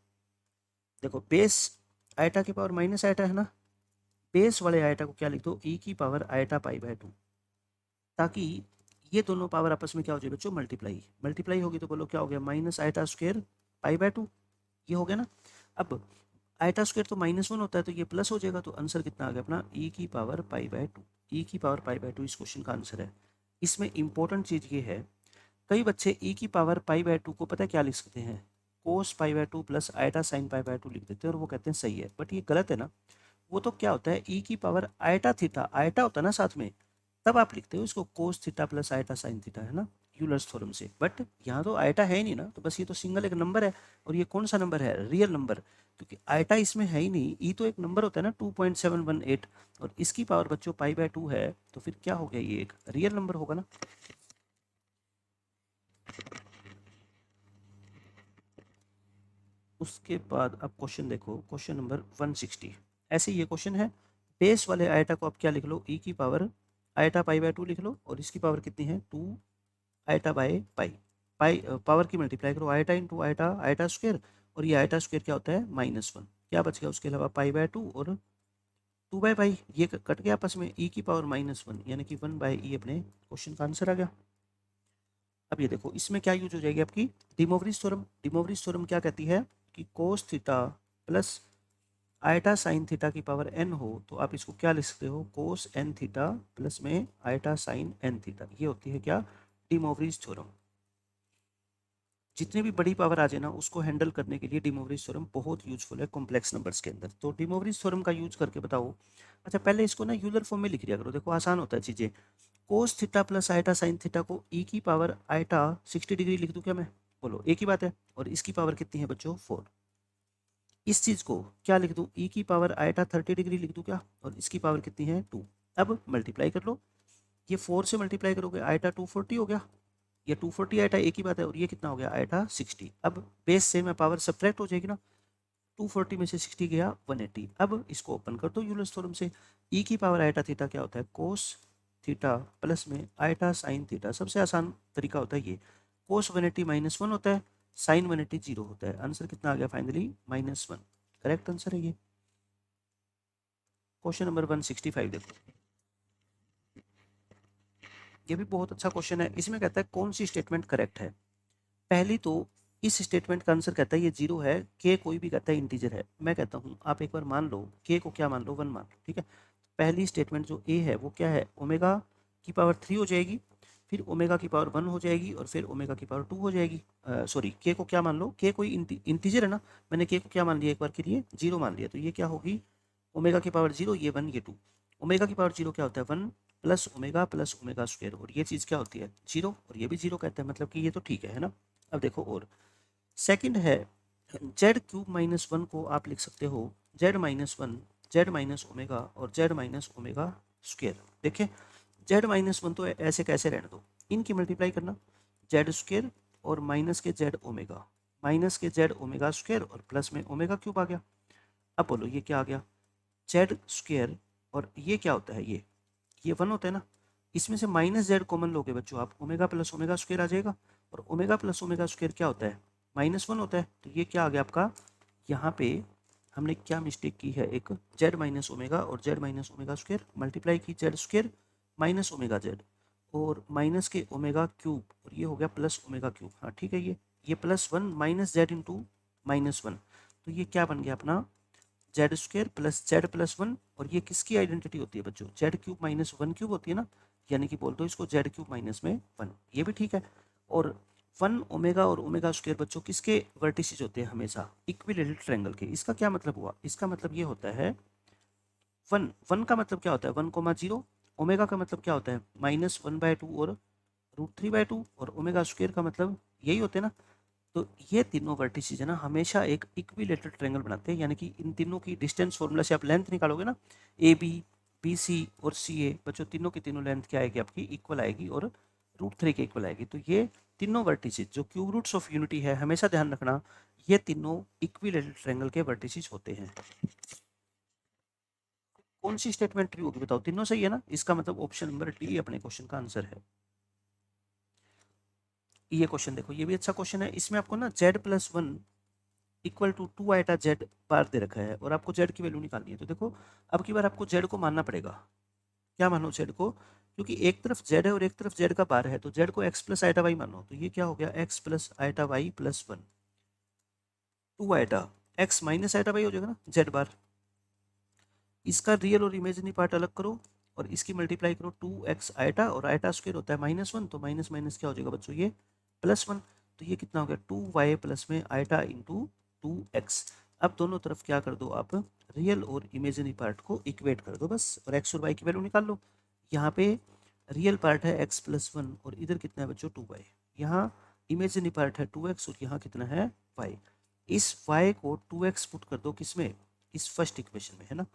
देखो बेस आइटा की पावर माइनस आइटा है ना, बेस वाले आइटा को क्या लिख दो, ई की पावर आइटा पाई बाय 2, ताकि ये दोनों पावर आपस में क्या हो जाए बच्चों, मल्टीप्लाई, मल्टीप्लाई होगी तो बोलो क्या हो गया, minus iota square pi by 2, ये हो गया ना। अब आइटा स्क्वायर तो -1 होता है, तो ये प्लस हो जाएगा, तो आंसर कितना आ गया अपना, ई की पावर पाई बाय 2, ई की पावर पाई बाय 2 इस क्वेश्चन का आंसर है। इसमें इंपॉर्टेंट चीज़ ये है, कई बच्चे ई की पावर पाई बाय 2 को पता है क्या लिख सकते हैं, cos pi by 2 plus iota sine pi by 2 लिख देते हैं, और वो कहते हैं सही है, बट ये गलत है ना। वो तो क्या होता है, ई की पावर आइटा थीटा, आइटा होता है ना साथ में, तब आप लिखते हो इसको cos theta plus iota sine theta, है ना, यूलर्स थ्योरम से। बट यहाँ तो आइटा है ही नहीं ना, तो बस ये तो सिंगल एक नंबर है, और ये कौन सा नंबर है, रियल नंबर, क्योंकि आइटा इसमें है ही नहीं, ई तो एक नंबर होता है ना 2.718, और इसकी पावर बच्चों पाई बाय 2 है, तो फिर क्या हो गया, ये एक रियल नंबर होगा ना। उसके बाद अब क्वेश्चन देखो, क्वेश्चन नंबर 160, ऐसे ये क्वेश्चन है, बेस वाले आइटा को आप क्या लिख लो, ई की पावर आइटा पाई बाय 2 लिख लो, और इसकी पावर कितनी है 2 iota by pi, pi power की मल्टीप्लाई करो, iota into iota, iota square, और ये आइटा स्क्वायर क्या होता है -1, क्या बच गया उसके अलावा पाई बाय 2 और 2 बाय पाई, ये कट गया आपस में, ई की पावर -1 यानी कि 1 बाय ई अपने क्वेश्चन का आंसर आ गया। अब ये देखो इसमें क्या यूज हो जाएगी आपकी, डिमोवरीज थ्योरम। डिमोवरीज थ्योरम क्या कहती है कि cos theta plus iota sine theta की पावर n हो, तो आप इसको क्या लिख सकते हो, कोस n थीटा प्लस में आइटा साइन n थीटा, ये होती है क्या, डिमोवरीज थ्योरम। जितनी भी बड़ी पावर आ जाए ना, उसको हैंडल करने के लिए डिमोवरीज थ्योरम बहुत यूजफुल है कॉम्प्लेक्स नंबर्स के अंदर। तो डिमोवरीज थ्योरम का यूज करके बताओ। अच्छा पहले इसको ना यूलर फॉर्म में लिख लिया करो, देखो आसान होता है चीजें। Cos theta plus iota sine theta को ई की पावर आइटा 60 डिग्री लिख दूं क्या मैं, बोलो एक ही बात है, और इसकी पावर कितनी है बच्चों 4। इस चीज को क्या लिख दूं, ई की पावर आइटा 30 डिग्री लिख दूं क्या, और इसकी पावर कितनी है 2। अब मल्टीप्लाई कर लो, ये 4 से मल्टीप्लाई करोगे आइटा 240 हो गया, ये 240 आइटा एक ही बात है, और ये कितना हो गया आइटा 60। अब बेस से मैं पावर सब्ट्रैक्ट हो जाएगी ना, 240 में से 60 गया 180। अब इसको ओपन कर दो यूलर्स थ्योरम से, ई की पावर आइटा थीटा क्या होता है, कोस थीटा प्लस में आइटा साइन थीटा, सबसे आसान तरीका होता है ये, कोस 180 -1 होता है, साइन 180 0 होता है, आंसर कितना आ गया फाइनली -1, करेक्ट आंसर है ये। क्वेश्चन नंबर 165 देखो, ये भी बहुत अच्छा क्वेश्चन है। इसमें कहता है कौन सी स्टेटमेंट करेक्ट है। पहली तो इस स्टेटमेंट का आंसर कहता है ये 0 है, के कोई भी कहता है इंटीजर है। मैं कहता हूँ आप एक बार मान लो, के को क्या मान लो 1 मान लो, ठीक है। पहली स्टेटमेंट जो ए है वो क्या है, ओमेगा की पावर 3 हो जाएगी, फिर ओमेगा की पावर 1 हो जाएगी, और फिर ओमेगा की पावर 2 हो जाएगी। सॉरी, के को क्या मान लो, के कोई इंटीजर है ना, मैंने के को क्या मान लिया एक बार के लिए 0 मान लिया, तो ये क्या होगी ओमेगा की पावर 0, ये 1 ये 2। ओमेगा की पावर 0 क्या होता है 1 प्लस ओमेगा स्क्वायर, और ये चीज़ क्या होती है 0, और ये भी 0 कहता है, मतलब कि ये तो ठीक है ना। अब देखो, और सेकंड है z³ - 1 को आप लिख सकते हो z-1 z-ओमेगा और z-ओमेगा स्क्वायर। देखिए z-1 तो ऐसे कैसे रहने दो, इनकी मल्टीप्लाई करना, जेड स्क्वायर और माइनस के जेड ओमेगा, माइनस के जेड ओमेगा स्क्वायर और प्लस में ओमेगा क्यूब आ गया। अब बोलो ये क्या आ गया, जेड स्क्वायर, और ये क्या होता है, ये 1 होता है ना, इसमें से माइनस जेड कॉमन लोगे बच्चों आप, ओमेगा प्लस ओमेगा स्क्वायर आ जाएगा, और ओमेगा प्लस ओमेगा स्क्वायर क्या होता है, -1 होता है। तो ये क्या आ गया आपका, यहाँ पे हमने क्या मिस्टेक की है, एक जेड माइनस ओमेगा और Z minus omega square multiply की Z square minus omega Z और माइनस के ओमेगा क्यूब, और ये हो गया प्लस ओमेगा क्यूब। हाँ ठीक है, ये +1 माइनस जेड इंटू -1, तो ये क्या बन गया अपना Z square plus Z plus 1, और ये किसकी आइडेंटिटी होती है बच्चों, जेड क्यूब माइनस 1 क्यूब होती है ना, यानी कि बोल दो इसको जेड क्यूब माइनस में 1, ये भी ठीक है। और 1 ओमेगा और ओमेगा स्क्वायर बच्चों किसके वर्टिसेस होते हैं, हमेशा इक्विलेटरल ट्रायंगल के। इसका क्या मतलब हुआ, इसका मतलब ये होता है 1 का मतलब क्या होता है 1,0, ओमेगा का मतलब क्या होता है -1/2 और √3/2, और ओमेगा स्क्वायर का मतलब यही होते हैं ना। तो ये तीनों वर्टिसेस है ना हमेशा एक इक्विलेटरल ट्रायंगल बनाते हैं, यानी कि इन तीनों की डिस्टेंस फॉर्मूला से आप लेंथ निकालोगे ना, ए बी, बी सी और सी ए, बच्चों तीनों की तीनों लेंथ क्या आएगी आपकी, इक्वल आएगी और √3 के इक्वल आएगी। तो ये तीनों वर्टिसेस जो क्यूब रूट्स ऑफ यूनिटी है, हमेशा ध्यान रखना ये तीनों इक्विलेटरल ट्रायंगल के वर्टिसेस होते हैं। कौन सी स्टेटमेंट ट्रू होगी बताओ, तीनों सही है ना, इसका मतलब ऑप्शन नंबर डी अपने क्वेश्चन का आंसर है। ये क्वेश्चन देखो, ये भी अच्छा क्वेश्चन है, इसमें आपको ना z+1 equal to 2 iota Z bar दे रखा है और आपको जेड की वैल्यू निकालनी है। तो देखो अब की बार आपको जेड को मानना पड़ेगा, क्या मानो जेड को, क्योंकि एक तरफ जेड है और एक तरफ जेड का बार है, तो जेड को x प्लस आइटा वाई मानो। तो ये क्या हो गया x plus iota y plus 1, 2 iota x minus iota y हो जाएगा ना जेड बार। इसका रियल और इमेजिनरी पार्ट अलग करो और इसकी मल्टीप्लाई करो 2x आइटा, और आइटा स्क्वायर होता है -1, तो माइनस माइनस क्या हो जाएगा बच्चों ये +1। तो ये कितना हो गया 2y प्लस में आइटा इंटू 2x। अब दोनों तरफ क्या कर दो आप, रियल और इमेजिनरी पार्ट को इक्वेट कर दो बस, और x और y की वैल्यू निकाल लो। यहाँ पे रियल पार्ट है x+1 और इधर कितना है बच्चों 2y, यहाँ इमेजिनरी पार्ट है 2x और यहाँ कितना है y। इस y को 2x पुट कर दो किसमें, इस फर्स्ट इक्वेशन में है ना,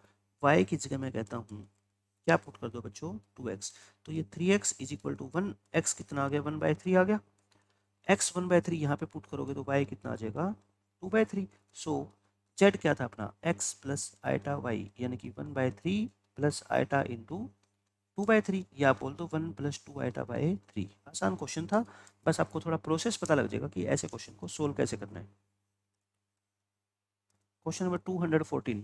y की जगह मैं कहता हूँ क्या पुट कर दो बच्चों 2x, तो ये 3x is equal to 1, x कितना आ गया 1/3 आ गया, x 1/3 यहाँ पे पुट करोगे तो y कितना आ जाएगा 2/3। सो z क्या था अपना x प्लस आइटा y, यानी कि 1/3 प्लस आइटा इंटू 2/3, या बोल दो 1 प्लस 2 आइटा बाई 3। आसान क्वेश्चन था, बस आपको थोड़ा प्रोसेस पता लग जाएगा कि ऐसे क्वेश्चन को सोल्व कैसे करना है। क्वेश्चन नंबर 214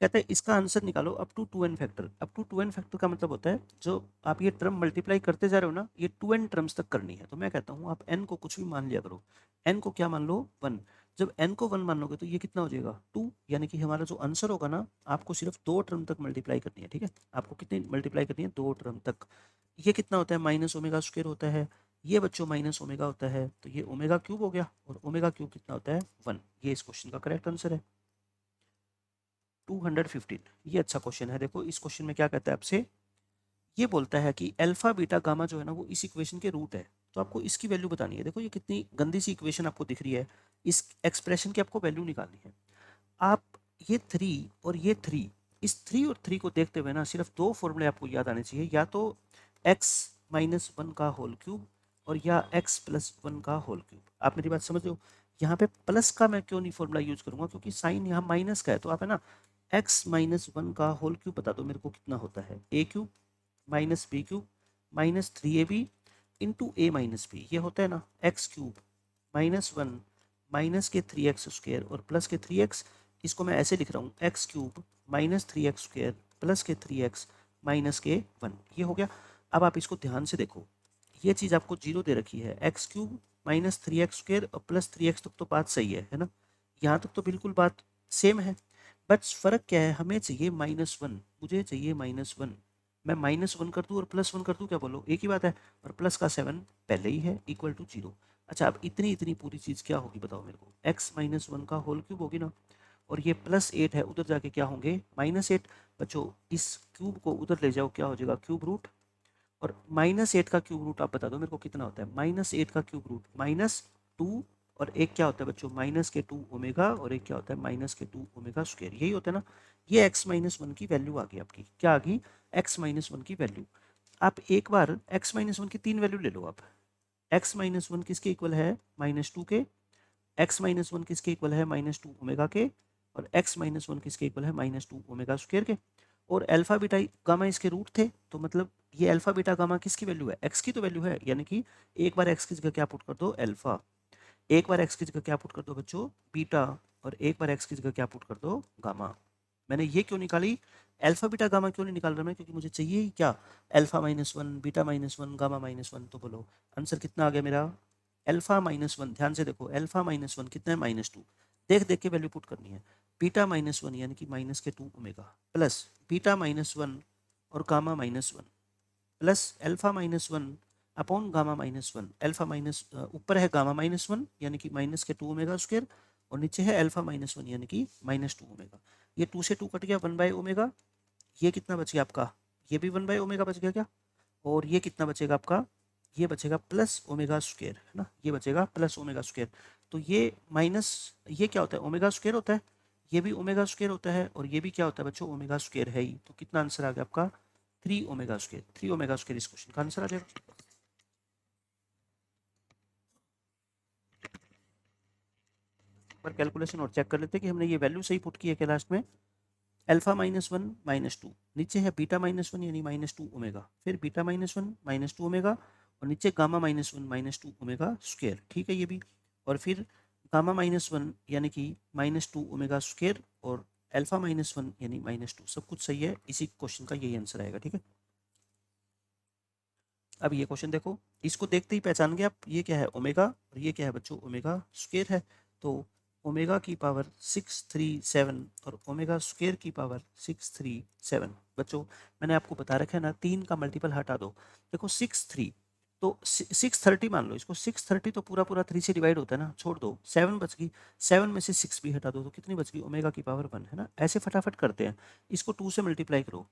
कहते हैं इसका आंसर निकालो up to 2n factor. Up to 2n factor का मतलब होता है जो आप ये टर्म मल्टीप्लाई करते जा रहे हो ना, ये 2n टर्म्स तक करनी है। तो मैं कहता हूँ आप n को कुछ भी मान लिया करो, n को क्या मान लो 1। जब n को 1 मान लोगे तो ये कितना हो जाएगा 2, यानी कि हमारा जो आंसर होगा ना, आपको सिर्फ 2 टर्म तक मल्टीप्लाई करनी है। ठीक है, आपको कितनी मल्टीप्लाई करनी है 2 टर्म तक। ये कितना होता है माइनस ओमेगा स्क्वायर होता है, ये बच्चों माइनस ओमेगा होता है, तो ये ओमेगा क्यूब हो गया, और ओमेगा क्यूब कितना होता है 1। ये इस क्वेश्चन का करेक्ट आंसर है 215। ये अच्छा क्वेश्चन है, देखो इस क्वेश्चन में क्या कहता है आपसे, ये बोलता है कि अल्फा बीटा गामा जो है ना वो इस इक्वेशन के रूट है, तो आपको इसकी वैल्यू बतानी है। देखो ये कितनी गंदी सी इक्वेशन आपको दिख रही है, इस एक्सप्रेशन की आपको वैल्यू निकालनी है। आप ये 3 और ये 3, इस 3 और 3 को देखते हुए ना सिर्फ 2 फॉर्मूले आपको याद आने चाहिए, या तो x माइनस 1 का होल क्यूब और या x प्लस 1 का होल क्यूब। आप मेरी बात समझ रहे हो, यहाँ पे प्लस का मैं क्यों नहीं फॉर्मूला यूज करूंगा, क्योंकि साइन यहाँ माइनस का है, तो आप है ना x माइनस 1 का होल क्यूब बता दो मेरे को कितना होता है, a cube minus b cube minus 3ab into a minus b, ये होता है ना x क्यूब -1 माइनस के 3x स्क्वायर और प्लस के 3x। इसको मैं ऐसे लिख रहा हूँ x cube minus 3x square plus के 3x माइनस के 1, ये हो गया। अब आप इसको ध्यान से देखो, ये चीज़ आपको जीरो दे रखी है, x cube minus 3x square और प्लस 3x तक तो बात सही है ना, यहाँ तक तो बिल्कुल बात सेम है। बट फ़र्क क्या है, हमें चाहिए -1, मुझे चाहिए -1, मैं -1 कर दूँ और +1 कर दूँ, क्या बोलो एक ही बात है, और प्लस का 7 पहले ही है इक्वल टू 0। अच्छा अब इतनी इतनी पूरी चीज़ क्या होगी बताओ मेरे को, x माइनस 1 का होल क्यूब होगी ना, और ये +8 है उधर जाके क्या होंगे -8। बच्चों इस क्यूब को उधर ले जाओ, क्या हो जाएगा क्यूब रूट, और -8 का क्यूब रूट आप बता दो मेरे को कितना होता है, -8 का क्यूब रूट -2, और एक क्या होता है बच्चों -2 ओमेगा, और एक क्या होता है -2 ओमेगा स्क्वायर, यही होता है ना। ये x माइनस 1 की वैल्यू आ गई आपकी, क्या आ गई x माइनस 1 की वैल्यू। आप एक बार x माइनस 1 की 3 वैल्यू ले लो आप, x माइनस 1 किसके इक्वल है -2 के, x माइनस 1 किसके इक्वल है -2 ओमेगा के, और x माइनस 1 किसके इक्वल है -2 ओमेगा स्क्वायर के, और अल्फा बीटा गामा इसके रूट थे, तो मतलब ये अल्फा बीटा गामा किसकी वैल्यू है? एक्स की तो वैल्यू है, यानी कि एक बार एक्स की जगह क्या पुट कर दो? अल्फा। एक बार एक्स की जगह क्या पुट कर दो बच्चों? बीटा। और एक बार एक्स की जगह क्या पुट कर दो? गामा। मैंने ये क्यों निकाली? अल्फा बीटा गामा क्यों नहीं निकाल रहा मैं? क्योंकि मुझे चाहिए ही क्या? Alpha -1, beta -1, gamma -1। तो बोलो आंसर कितना आ गया मेरा? अल्फा -1। ध्यान से देखो, अल्फा -1 कितना है? -2। देख देख के वैल्यू पुट करनी है। बीटा -1 यानी कि -2 ओमेगा, प्लस बीटा -1 और gamma -1, plus alpha -1 upon gamma -1। Alpha minus ऊपर है गामा -1 यानी कि -2 ओमेगा स्क्वायर, और नीचे है अल्फा -1 यानी कि -2 ओमेगा। ये 2 से 2 कट गया, 1/ओमेगा। ये कितना बच गया आपका? ये भी 1/ओमेगा बच गया क्या? और ये कितना बचेगा आपका? ये बचेगा प्लस ओमेगा स्क्वायर, है ना, ये बचेगा प्लस ओमेगा स्क्वायर। तो ये माइनस, ये क्या होता है? ओमेगा स्क्वायर होता है। ये भी ओमेगा स्क्वायर होता है, और ये भी क्या होता है बच्चों? ओमेगा स्क्वायर है ही। तो कितना आंसर आ गया आपका? 3 ओमेगा स्क्वायर। 3 ओमेगा स्क्वायर इस क्वेश्चन का आंसर आ जाएगा। पर कैलकुलेशन और चेक कर लेते हैं कि हमने ये वैल्यू सही पुट की है क्या लास्ट में। अल्फा -1 -2, नीचे है बीटा -1 यानी -2 ओमेगा, फिर बीटा -1 -2 ओमेगा, और नीचे गामा -1 -2 ओमेगा स्क्वायर। ठीक है ये भी। और फिर गामा -1 यानी कि -2 ओमेगा स्क्वायर, और अल्फा -1 यानी -2। सब कुछ सही है, इसी क्वेश्चन का यही आंसर आएगा। ठीक है, अब ये क्वेश्चन देखो, इसको देखते ही पहचान गए आप, ये क्या है? ओमेगा, और ये क्या है बच्चों? ओमेगा स्क्वायर है। तो ओमेगा की पावर 637 और ओमेगा स्क्वायर की पावर 637। बच्चों मैंने आपको बता रखा है ना, 3 का मल्टीपल हटा दो। देखो 6 3, तो 630 मान लो इसको। 630 तो पूरा पूरा 3 से डिवाइड होता है ना, छोड़ दो, 7 बच गई। 7 में से 6 भी हटा दो तो कितनी बच गई? ओमेगा की पावर 1, है ना। ऐसे फटाफट करते हैं, इसको 2 से मल्टीप्लाई करो।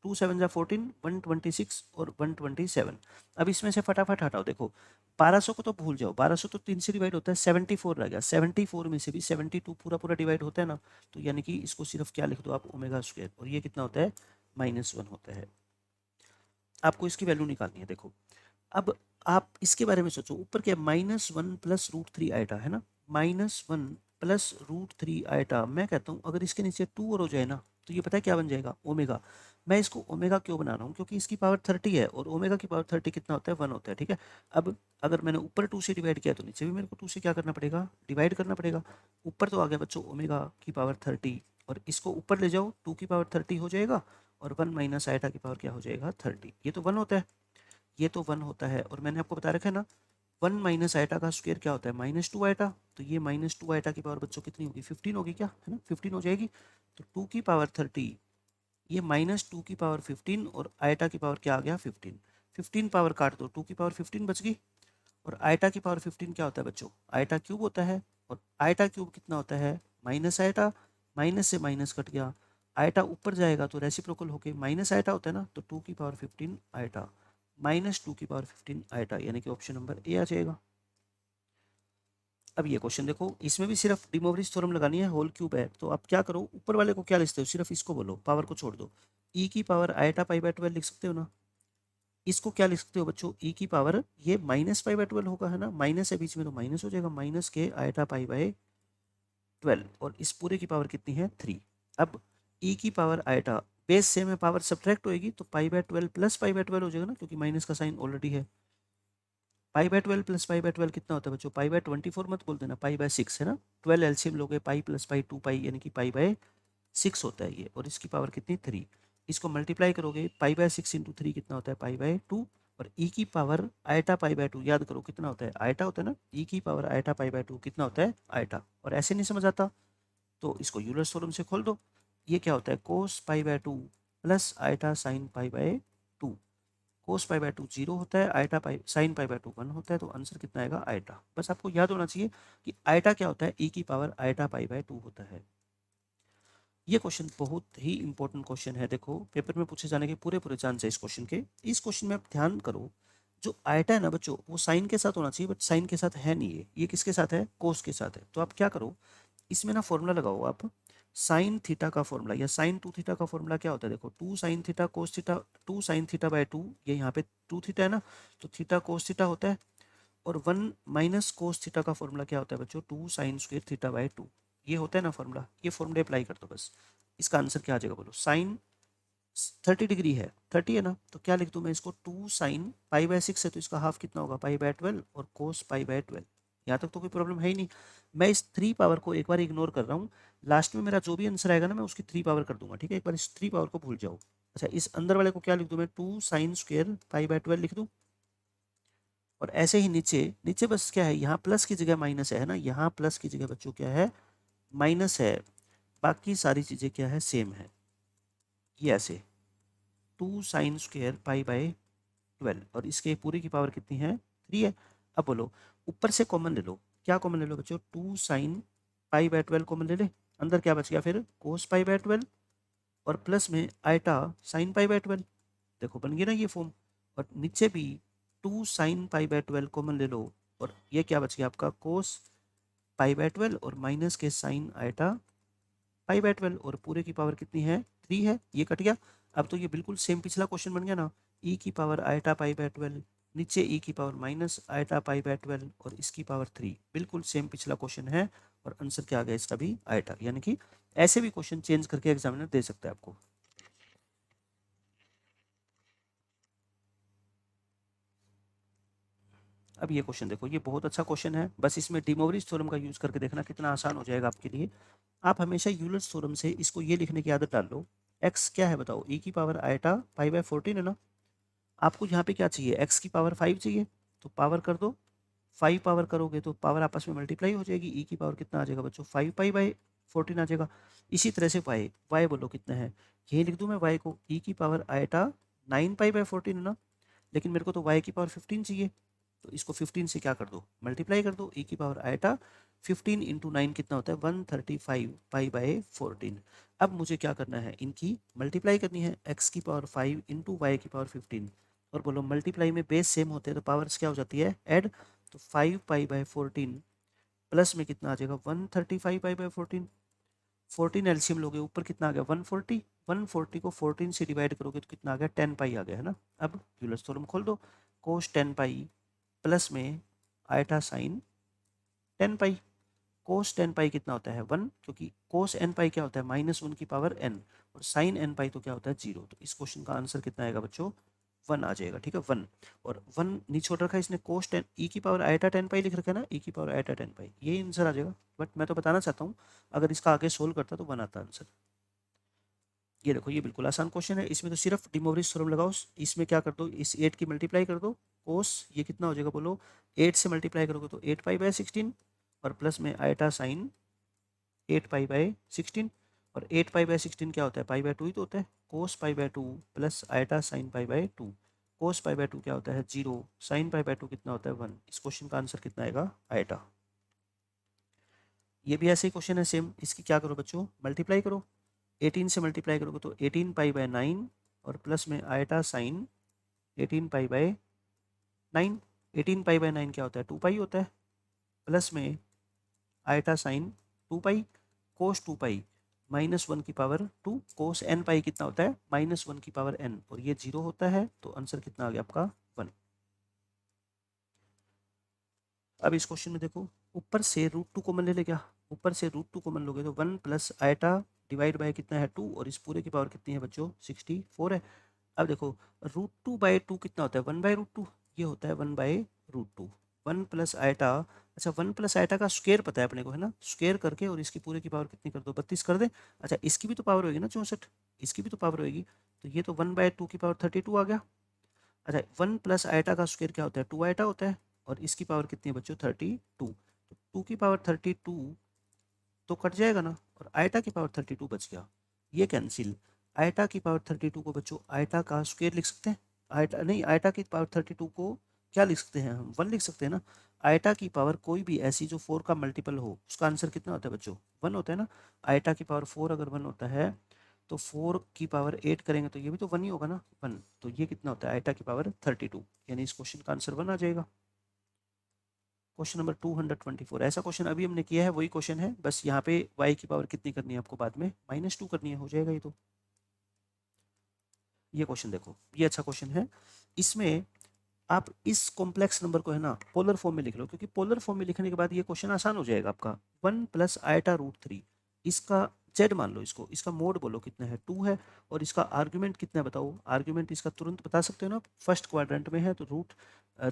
2 7 जा 14, 126 और 127। अब इसमें से फटाफट हटाओ। देखो 1200 को तो भूल जाओ, 1200 तो 3 से डिवाइड होता है, 74 रह गया। 74 में से भी 72 पूरा पूरा डिवाइड होता है ना, तो यानी कि इसको सिर्फ क्या लिख दो आप? Omega square. और ये कितना होता है? -1 होता है। आपको इसकी वैल्यू निकालनी है। देखो अब आप इसके बारे में सोचो, ऊपर क्या? -1 प्लस √3 आएटा, है ना। -1 प्लस √3 आएटा। मैं कहता हूँ अगर इसके नीचे 2 और हो जाए ना, तो ये पता है क्या बन जाएगा? ओमेगा। मैं इसको ओमेगा क्यों बना रहा हूँ? क्योंकि इसकी पावर 30 है, और ओमेगा की पावर 30 कितना होता है? 1 होता है। ठीक है, अब अगर मैंने ऊपर 2 से डिवाइड किया तो नीचे भी मेरे को 2 से क्या करना पड़ेगा? डिवाइड करना पड़ेगा। ऊपर तो आ गया बच्चों ओमेगा की पावर 30, और इसको ऊपर ले जाओ, 2 की पावर 30 हो जाएगा, और 1 माइनस आइटा की पावर क्या हो जाएगा? 30। ये तो 1 होता है, ये तो 1 होता है। और मैंने आपको बता रखा है ना, 1 माइनस आइटा का स्क्वायर क्या होता है? -2 आइटा। तो ये -2 आइटा की पावर बच्चों कितनी होगी? 15 होगी क्या, है ना, 15 हो जाएगी। तो 2 की पावर 30, ये -2 की पावर 15, और आइटा की पावर क्या आ गया? 15। 15 पावर काट दो, 2 की पावर 15 बच गई। और आइटा की पावर 15 क्या होता है बच्चों? आइटा क्यूब होता है। और आइटा क्यूब कितना होता है? Minus iota. माइनस से माइनस कट गया, आइटा ऊपर जाएगा तो रेसिप्रोकल होके माइनस आइटा होता है ना, तो 2 की पावर 15 आइटा, -2 की पावर 15 आइटा, यानी कि ऑप्शन नंबर ए आ जाएगा। अब ये क्वेश्चन देखो, इसमें भी सिर्फ डिमोवरिज थ्योरम लगानी है, होल क्यूब है। तो आप क्या करो, ऊपर वाले को क्या लिखते हो? सिर्फ इसको बोलो, पावर को छोड़ दो। ई की पावर आइटा π/12 लिख सकते हो ना। इसको क्या लिख सकते हो बच्चों? ई की पावर, ये -π/12 होगा, है ना, माइनस है बीच में तो माइनस हो जाएगा, माइनस के आइटा π/12, और इस पूरे की पावर कितनी है? 3। अब ई की पावर आइटा, बेस सेम है, पावर सब्ट्रैक्ट होएगी तो π/12 प्लस π/12 हो जाएगा ना, क्योंकि माइनस का साइन ऑलरेडी है। π/12 प्लस π/12 कितना होता है बच्चों? π/24 मत बोल देना, π/6 है ना। 12 एलसीएम लोगे, पाई प्लस पाई 2 पाई, यानी कि π/6 होता है ये। और इसकी पावर कितनी? 3। इसको मल्टीप्लाई करोगे, π/6 इंटू 3 कितना होता है? π/2। और ई की पावर आइटा π/2 याद करो कितना होता है? आइटा होता है ना। ई की पावर आइटा π/2 कितना होता है? आइटा। और ऐसे नहीं समझ आता तो इसको यूलर थ्योरम से खोल दो। ये क्या होता है? कोस π/2 प्लस आइटा साइन π/2। कोस π/2 0 होता है, आइटा पाई साइन π/2 1 होता है। तो आंसर कितना आएगा? आइटा। बस आपको याद होना चाहिए कि आइटा क्या होता है? ई की पावर आइटा π/2 होता है। ये क्वेश्चन बहुत ही इंपॉर्टेंट क्वेश्चन है। देखो पेपर में पूछे जाने के पूरे पूरे चांस है इस क्वेश्चन के। इस क्वेश्चन में आप ध्यान करो, जो आइटा है ना बच्चों, वो साइन के साथ होना चाहिए, बट साइन के साथ है नहीं है। ये किसके साथ है? कोस के साथ है। तो आप क्या करो, इसमें ना फॉर्मूला लगाओ आप, साइन थीटा का फॉर्मूला या साइन 2 थीटा का फॉर्मूला क्या होता है? देखो 2 sine theta cos theta, 2 sine theta by 2, ये यहाँ पे 2 थीटा है ना, तो थीटा कोस थीटा होता है। और 1 माइनस कोस थीटा का फॉर्मूला क्या होता है बच्चों? 2 साइन स्क्वायर थीटा बाय 2, ये होता है ना फॉर्मूला। ये फॉर्मूले अप्लाई कर दो बस। इसका आंसर क्या आ जाएगा बोलो? साइन 30 डिग्री है, 30 है ना, तो क्या लिख दूँ मैं इसको, 2 साइन पाई बाय 6 है तो इसका हाफ कितना होगा, पाई बाय 12 और कोस पाई बाय 12। यहाँ तक तो कोई प्रॉब्लम है ही नहीं। मैं इस 3 पावर को एक बार इग्नोर कर रहा हूँ, लास्ट में मेरा जो भी आंसर आएगा ना मैं उसकी 3 पावर कर दूंगा, ठीक है, एक बार इस 3 पावर को भूल जाओ। अच्छा, इस अंदर वाले को क्या लिख दूँ मैं, 2 साइन स्क्वायर पाई बाय 12 लिख दूँ। और ऐसे ही नीचे, नीचे बस क्या है, यहाँ प्लस की जगह माइनस है ना, यहाँ प्लस की जगह बच्चों क्या है, माइनस है, बाकी सारी चीज़ें क्या है, सेम है। ये ऐसे 2 साइन स्क्वायर पाई बाय 12 और इसके पूरी की पावर कितनी है, 3 है। अब बोलो, ऊपर से कॉमन ले लो, क्या कॉमन ले लो बच्चों, 2 साइन पाई बाय 12 कॉमन ले ले, अंदर क्या बच गया फिर, कोस पाई बाय 12 और प्लस में आयटा साइन पाई बाय 12। देखो बन गया ना ये फॉर्म। और नीचे भी 2 साइन पाई बाय 12 कॉमन ले लो और ये क्या बच गया आपका, कोस पाई बाय 12 और माइनस के साइन आयटा पाई बाय 12 और पूरे की पावर कितनी है, 3 है, ये कट गया। अब तो ये बिल्कुल सेम पिछला क्वेश्चन बन गया ना, ई की पावर आयटा पाई बाय 12, नीचे ई की power minus eta pi by 12 और इसकी पावर 3, बिल्कुल सेम पिछला क्वेश्चन है। और आंसर क्या आ गया इसका भी, आयटा। यानी कि ऐसे भी क्वेश्चन चेंज करके एग्जामिनर दे सकता है आपको। अब ये क्वेश्चन देखो, ये बहुत अच्छा क्वेश्चन है, बस इसमें डिमोवरिज थ्योरम का यूज करके देखना कितना आसान हो जाएगा आपके लिए। आप हमेशा यूलर्स थ्योरम से इसको ये लिखने की आदत डाल लो, एक्स क्या है बताओ, ई की पावर आयटा पाई बाय 14 है ना, आपको यहाँ पे क्या चाहिए, एक्स की पावर 5 चाहिए, तो पावर कर दो, 5 पावर करोगे तो पावर आपस में मल्टीप्लाई हो जाएगी, ई की पावर कितना आ जाएगा बच्चों, 5 पाई बाय 14 आ जाएगा। इसी तरह से वाई, वाई बोलो कितना है, यही लिख दूँ मैं वाई को, ई की पावर आयटा 9 पाई बाय 14 है ना, लेकिन मेरे को तो वाई की पावर 15 चाहिए, तो इसको 15 से क्या कर दो, मल्टीप्लाई कर दो, ई की पावर आयटा 15 इंटू 9 कितना होता है, 135 पाई बाय 14। अब मुझे क्या करना है, इनकी मल्टीप्लाई करनी है, एक्स की पावर 5 इंटू वाई की पावर 15। और बोलो मल्टीप्लाई में बेस सेम होते हैं तो पावर्स क्या हो जाती है, ऐड, तो 5 पाई बाय 14 प्लस में कितना आ जाएगा, 135 पाई बाय 14, 14 एलसीएम लोगे ऊपर कितना आ गया, 140, 140 को 14 से डिवाइड करोगे तो कितना आ गया, 10 पाई आ गया है ना। अब यूलर्स थ्योरम खोल दो, कोस 10 पाई प्लस में आयटा साइन 10 पाई, कोस 10 पाई कितना होता है 1, क्योंकि कोस एन पाई क्या होता है, -1 की पावर n, और साइन एन पाई तो क्या होता है 0, तो इस क्वेश्चन का आंसर कितना आएगा बच्चों, 1 आ जाएगा, ठीक है 1। और 1 नहीं छोड़ रखा है इसने, कोस 10 ई की पावर आयटा 10 पाई लिख रखा है ना, ई की पावर आयटा 10 पाई, ये आंसर आ जाएगा। बट मैं तो बताना चाहता हूँ, अगर इसका आगे सोल्व करता तो 1 आता आंसर। ये देखो, ये बिल्कुल आसान क्वेश्चन है, इसमें तो सिर्फ डिमोवरिज थ्योरम लगाओ, इसमें क्या कर दो, इस 8 की मल्टीप्लाई कर दो, कोस ये कितना हो जाएगा बोलो, 8 से मल्टीप्लाई करोगे तो 8 पाई बाय 16 और प्लस में आयटा साइन 8 पाई बाय 16, और 8 पाई बाय 16 क्या होता है, पाई बाय 2 ही तो होता है, cos pi by 2 plus iota sine pi by 2, cos pi by 2 क्या होता है 0, साइन पाई बाय 2 कितना होता है 1, इस क्वेश्चन का आंसर कितना आएगा, आयटा। ये भी ऐसे ही क्वेश्चन है सेम, इसकी क्या करो बच्चों, मल्टीप्लाई करो, 18 से मल्टीप्लाई करोगे तो 18 पाई बाय 9 और प्लस में iota sine 18 pi by 9, 18 pi by 9 क्या होता है 2 पाई होता है, प्लस में आयटा साइन 2 पाई, कोस 2 पाई -1 की पावर 2, कोस n पाई कितना होता है -1 की पावर n, और ये 0 होता है, तो आंसर कितना आ गया आपका 1। अब इस क्वेश्चन में देखो, ऊपर से √2 कॉमन ले ले, क्या ऊपर से √2 कॉमन लोगे तो 1 प्लस आयटा डिवाइड बाय कितना है 2, और इस पूरे की पावर कितनी है बच्चों 64 है। अब देखो, √2/2 कितना होता है 1/√2, ये होता है 1/√2, 1 प्लस आयटा, अच्छा 1 प्लस आयटा का स्क्वायर पता है अपने को है ना, स्क्वायर करके और इसकी पूरे की पावर कितनी कर दो 32 कर दे। अच्छा इसकी भी तो पावर होगी ना 64, इसकी भी तो पावर होगी, तो ये तो 1/2 की पावर 32 आ गया। अच्छा 1 प्लस आयटा का स्क्वायर क्या होता है 2 आयटा होता है, और इसकी पावर कितनी है बच्चों 32, तो 2 की पावर 32 तो कट जाएगा ना, और आयटा की पावर 32 बच गया, ये कैंसिल। आयटा की पावर 32 को बच्चों आयटा का स्क्वायर लिख सकते हैं, आयटा नहीं, आयटा की पावर 32 को क्या लिख सकते हैं हम, 1 लिख सकते हैं ना। आयटा की पावर कोई भी ऐसी जो 4 का मल्टीपल हो उसका आंसर कितना होता है बच्चों 1 होता है ना। आयटा की पावर 4 अगर 1 होता है तो 4 की पावर 8 करेंगे तो ये भी तो 1 ही होगा ना 1, तो ये कितना होता है आयटा की पावर 32, यानी इस क्वेश्चन का आंसर 1 आ जाएगा। क्वेश्चन नंबर 224, ऐसा क्वेश्चन अभी हमने किया है वही क्वेश्चन है, बस यहाँ पे y की पावर कितनी करनी है आपको बाद में -2 करनी है, हो जाएगा ये तो। ये क्वेश्चन देखो, ये अच्छा क्वेश्चन है, इसमें आप इस कॉम्प्लेक्स नंबर को है ना पोलर फॉर्म में लिख लो, क्योंकि पोलर फॉर्म में लिखने के बाद ये क्वेश्चन आसान हो जाएगा आपका। 1 प्लस आयटा √3, इसका जेड मान लो इसको, इसका मोड बोलो कितना है 2 है, और इसका आर्ग्यूमेंट कितना है बताओ, आर्ग्यूमेंट इसका तुरंत बता सकते हो ना, फर्स्ट क्वाड्रेंट में है तो रूट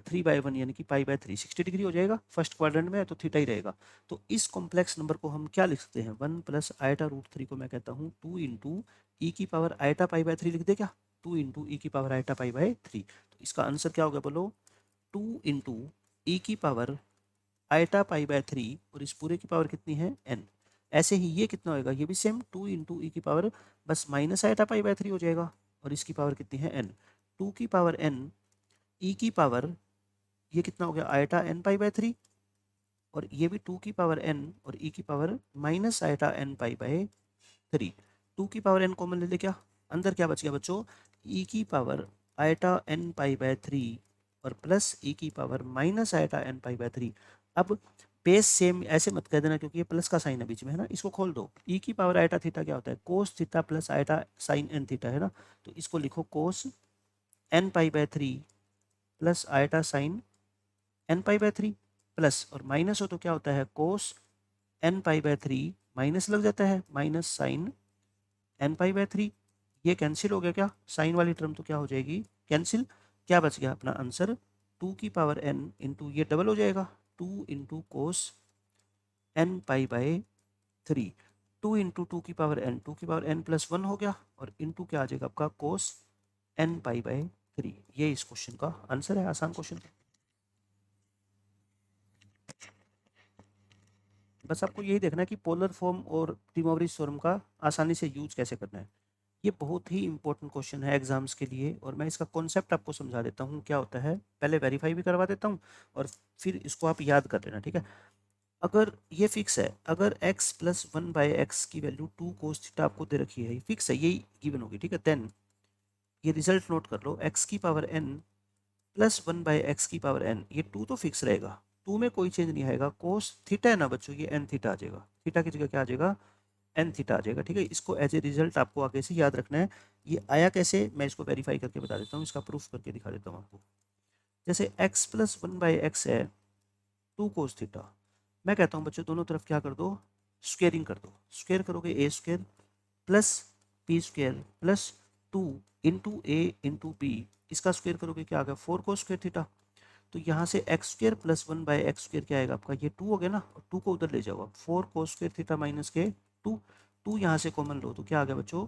3/1 यानी कि पाई बाय 3 60 डिग्री हो जाएगा, फर्स्ट क्वाड्रेंट में है तो थीटा ही रहेगा। तो इस कॉम्प्लेक्स नंबर को हम क्या लिख सकते हैं, 1 प्लस आयटा रूट 3 को मैं कहता हूँ 2 इंटू ई की पावर आयटा पाई बाय 3 लिख दे क्या, 2 इंटू ई की पावर आयटा पाई बाय 3। तो इसका आंसर क्या होगा बोलो, 2 इंटू ई की पावर आयटा पाई बाय 3, और इस पूरे की पावर कितनी है n। ऐसे ही ये कितना होएगा, ये भी सेम 2 इंटू ई की पावर बस माइनस आयटा पाई बाय 3 हो जाएगा, और इसकी पावर कितनी है n, 2 की पावर n ई की पावर, ये कितना हो गया आयटा n पाई बाय 3, और ये भी 2 की पावर n और ई की power minus eta n pi by 3। 2 की पावर n कॉमन ले ले, क्या अंदर क्या बच गया बच्चों, ई की power eta n pi by 3 और प्लस ई की power minus eta n pi by 3। अब बेस सेम ऐसे मत कह देना क्योंकि ये प्लस का साइन है बीच में है ना, इसको खोल दो, ई की पावर आयटा थीटा क्या होता है, cos theta plus iota sine n theta है ना, तो इसको लिखो cos n pi by 3 plus iota sine n pi by 3, plus और माइनस हो तो क्या होता है cos n pi by 3 minus लग जाता है minus sine n pi by 3, ये कैंसिल हो गया, क्या साइन वाली टर्म तो क्या हो जाएगी कैंसिल, क्या बच गया अपना आंसर 2 की पावर n इंटू ये डबल हो जाएगा 2 into cos n pi by 3, 2 into 2 की पावर n, 2 की पावर n प्लस 1 हो गया, और इंटू क्या आ जाएगा आपका कोस n पाई बाय 3। ये इस क्वेश्चन का आंसर है, आसान क्वेश्चन। बस आपको यही देखना है कि पोलर फॉर्म और डी मोवरिज थ्योरम का आसानी से यूज कैसे करना है। ये बहुत ही इंपॉर्टेंट क्वेश्चन है एग्जाम्स के लिए, और मैं इसका कॉन्सेप्ट आपको समझा देता हूँ क्या होता है, पहले वेरीफाई भी करवा देता हूँ और फिर इसको आप याद कर लेना, ठीक है। अगर ये फिक्स है, अगर x प्लस 1/x की वैल्यू 2 कोस थीटा आपको दे रखी है, फिक्स है, यही गिवन होगी, ठीक है, देन ये रिजल्ट नोट कर लो, x की पावर n प्लस 1/x की पावर n, ये 2 तो फिक्स रहेगा, 2 में कोई चेंज नहीं आएगा, कोस थीटा है ना बच्चों, ये n थीटा आ जाएगा, थीटा की जगह क्या आ जाएगा एन थीटा आ जाएगा, ठीक है। इसको एज ए रिजल्ट आपको आगे से याद रखना है। ये आया कैसे, मैं इसको वेरीफाई करके बता देता हूँ, इसका प्रूफ करके दिखा देता हूँ आपको। जैसे x प्लस 1/x है 2 कोस थीटा, मैं कहता हूँ बच्चों दोनों तरफ क्या कर दो, स्क्वेयरिंग कर दो, स्क्वेयर करोगे A square plus B square plus 2 into A into B, इसका स्क्वेयर करोगे क्या आ गया 4 कोस स्क्वेयर थीटा। तो यहाँ से x square plus 1/x square क्या आएगा आपका, ये 2 हो गया ना, और 2 को उधर ले जाओ, 4 कोस स्क्वेयर थीटा माइनस के 2, 2 यहाँ से कॉमन लो तो क्या आ गया बच्चों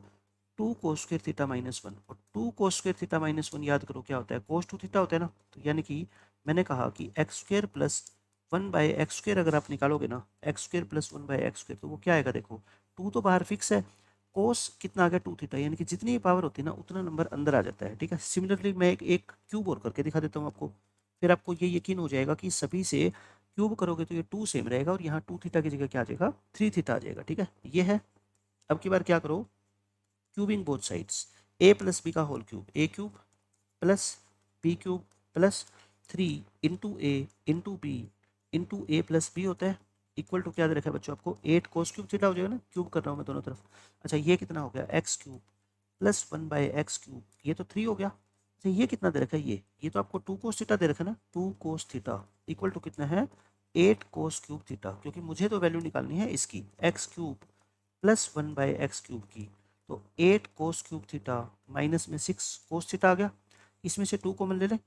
2 कोस स्क्वेयर थीटा माइनस 1, और 2 कोस स्क्वेयर थीटा माइनस 1 याद करो क्या होता है कोस 2 थीटा होता है ना। तो यानी कि मैंने कहा कि x square plus 1/x square अगर आप निकालोगे ना, x square plus 1/x square, तो वो क्या आएगा देखो, 2 तो बाहर फिक्स है, कोस कितना आ गया 2 थीटा, यानी कि जितनी पावर होती है ना उतना नंबर अंदर आ जाता है, ठीक है। सिमिलरली मैं एक क्यूब और करके दिखा देता हूँ आपको, फिर आपको ये यकीन हो जाएगा कि सभी से क्यूब करोगे तो ये 2 सेम रहेगा, और यहाँ 2 थीटा की जगह क्या आ जाएगा 3 थीटा आ जाएगा, ठीक है। ये है, अब की बार क्या करो, cubing both sides, A plus B का whole cube, A cube plus B cube plus 3 into A into B into A plus B होता है, इक्वल टू क्या दे रखा है बच्चों आपको 8 कोस क्यूब थीटा हो जाएगा ना, क्यूब कर रहा हूँ मैं दोनों तरफ। अच्छा ये कितना हो गया x cube plus 1/x cube, ये तो 3 हो गया। अच्छा ये कितना दे रखा है, ये तो आपको 2 कोस थीटा दे रखा है ना, 2 कोस थीटा इक्वल टू कितना है 8 कोस क्यूब थीटा, क्योंकि मुझे तो वैल्यू निकालनी है इसकी x cube plus 1/x cube की, तो 8 कोस क्यूब थीटा माइनस में 6 कोस थीटा आ गया, इसमें से 2 कॉमन ले लें,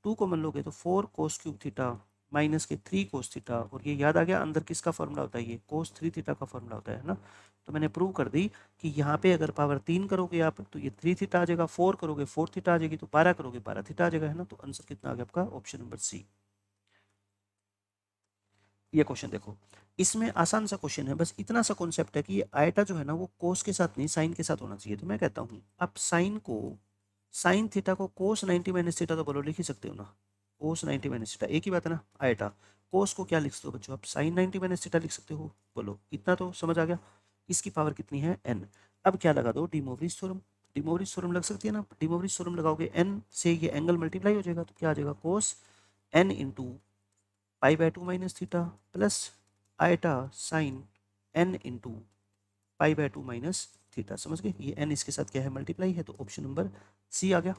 2 कॉमन लोगे तो 4 कोस क्यूब थीटा माइनस के 3 कोस थीटा, और ये याद आ गया अंदर किसका फॉर्मूला होता है, ये कोस 3 थीटा का फॉर्मूला होता है ना। तो मैंने प्रूव कर दी कि यहाँ पे अगर पावर 3 करोगे आप तो ये 3 थीटा आ जाएगा, 4 करोगे 4 थीटा आ जाएगी, तो 12 करोगे 12 थीटा आ जाएगा, है ना। तो आंसर कितना आ गया आपका ऑप्शन नंबर सी। ये क्वेश्चन देखो, इसमें आसान सा क्वेश्चन है, बस इतना सा कॉन्सेप्ट है कि ये आयटा जो है ना वो कोस के साथ नहीं साइन के साथ होना चाहिए। तो मैं कहता हूँ आप साइन को, साइन थीटा को कोस 90 माइनस थीटा तो बोलो लिख ही सकते हो ना, कोस 90 माइनस थीटा एक ही बात है ना। आयटा कोस को क्या लिख सकते हो बच्चों आप, साइन 90 माइनस थीटा लिख सकते हो, बोलो इतना तो समझ आ गया। इसकी पावर कितनी है n, अब क्या लगा दो डी मोवरिज थ्योरम, डी मोवरिज थ्योरम लग सकती है ना, डी मोवरिज थ्योरम लगाओगे n से ये एंगल मल्टीप्लाई हो जाएगा, तो क्या आ जाएगा cos n into pi by 2 minus theta plus iota sine n into pi by 2 minus theta, समझ गए, ये n इसके साथ क्या है मल्टीप्लाई है, तो ऑप्शन नंबर सी आ गया।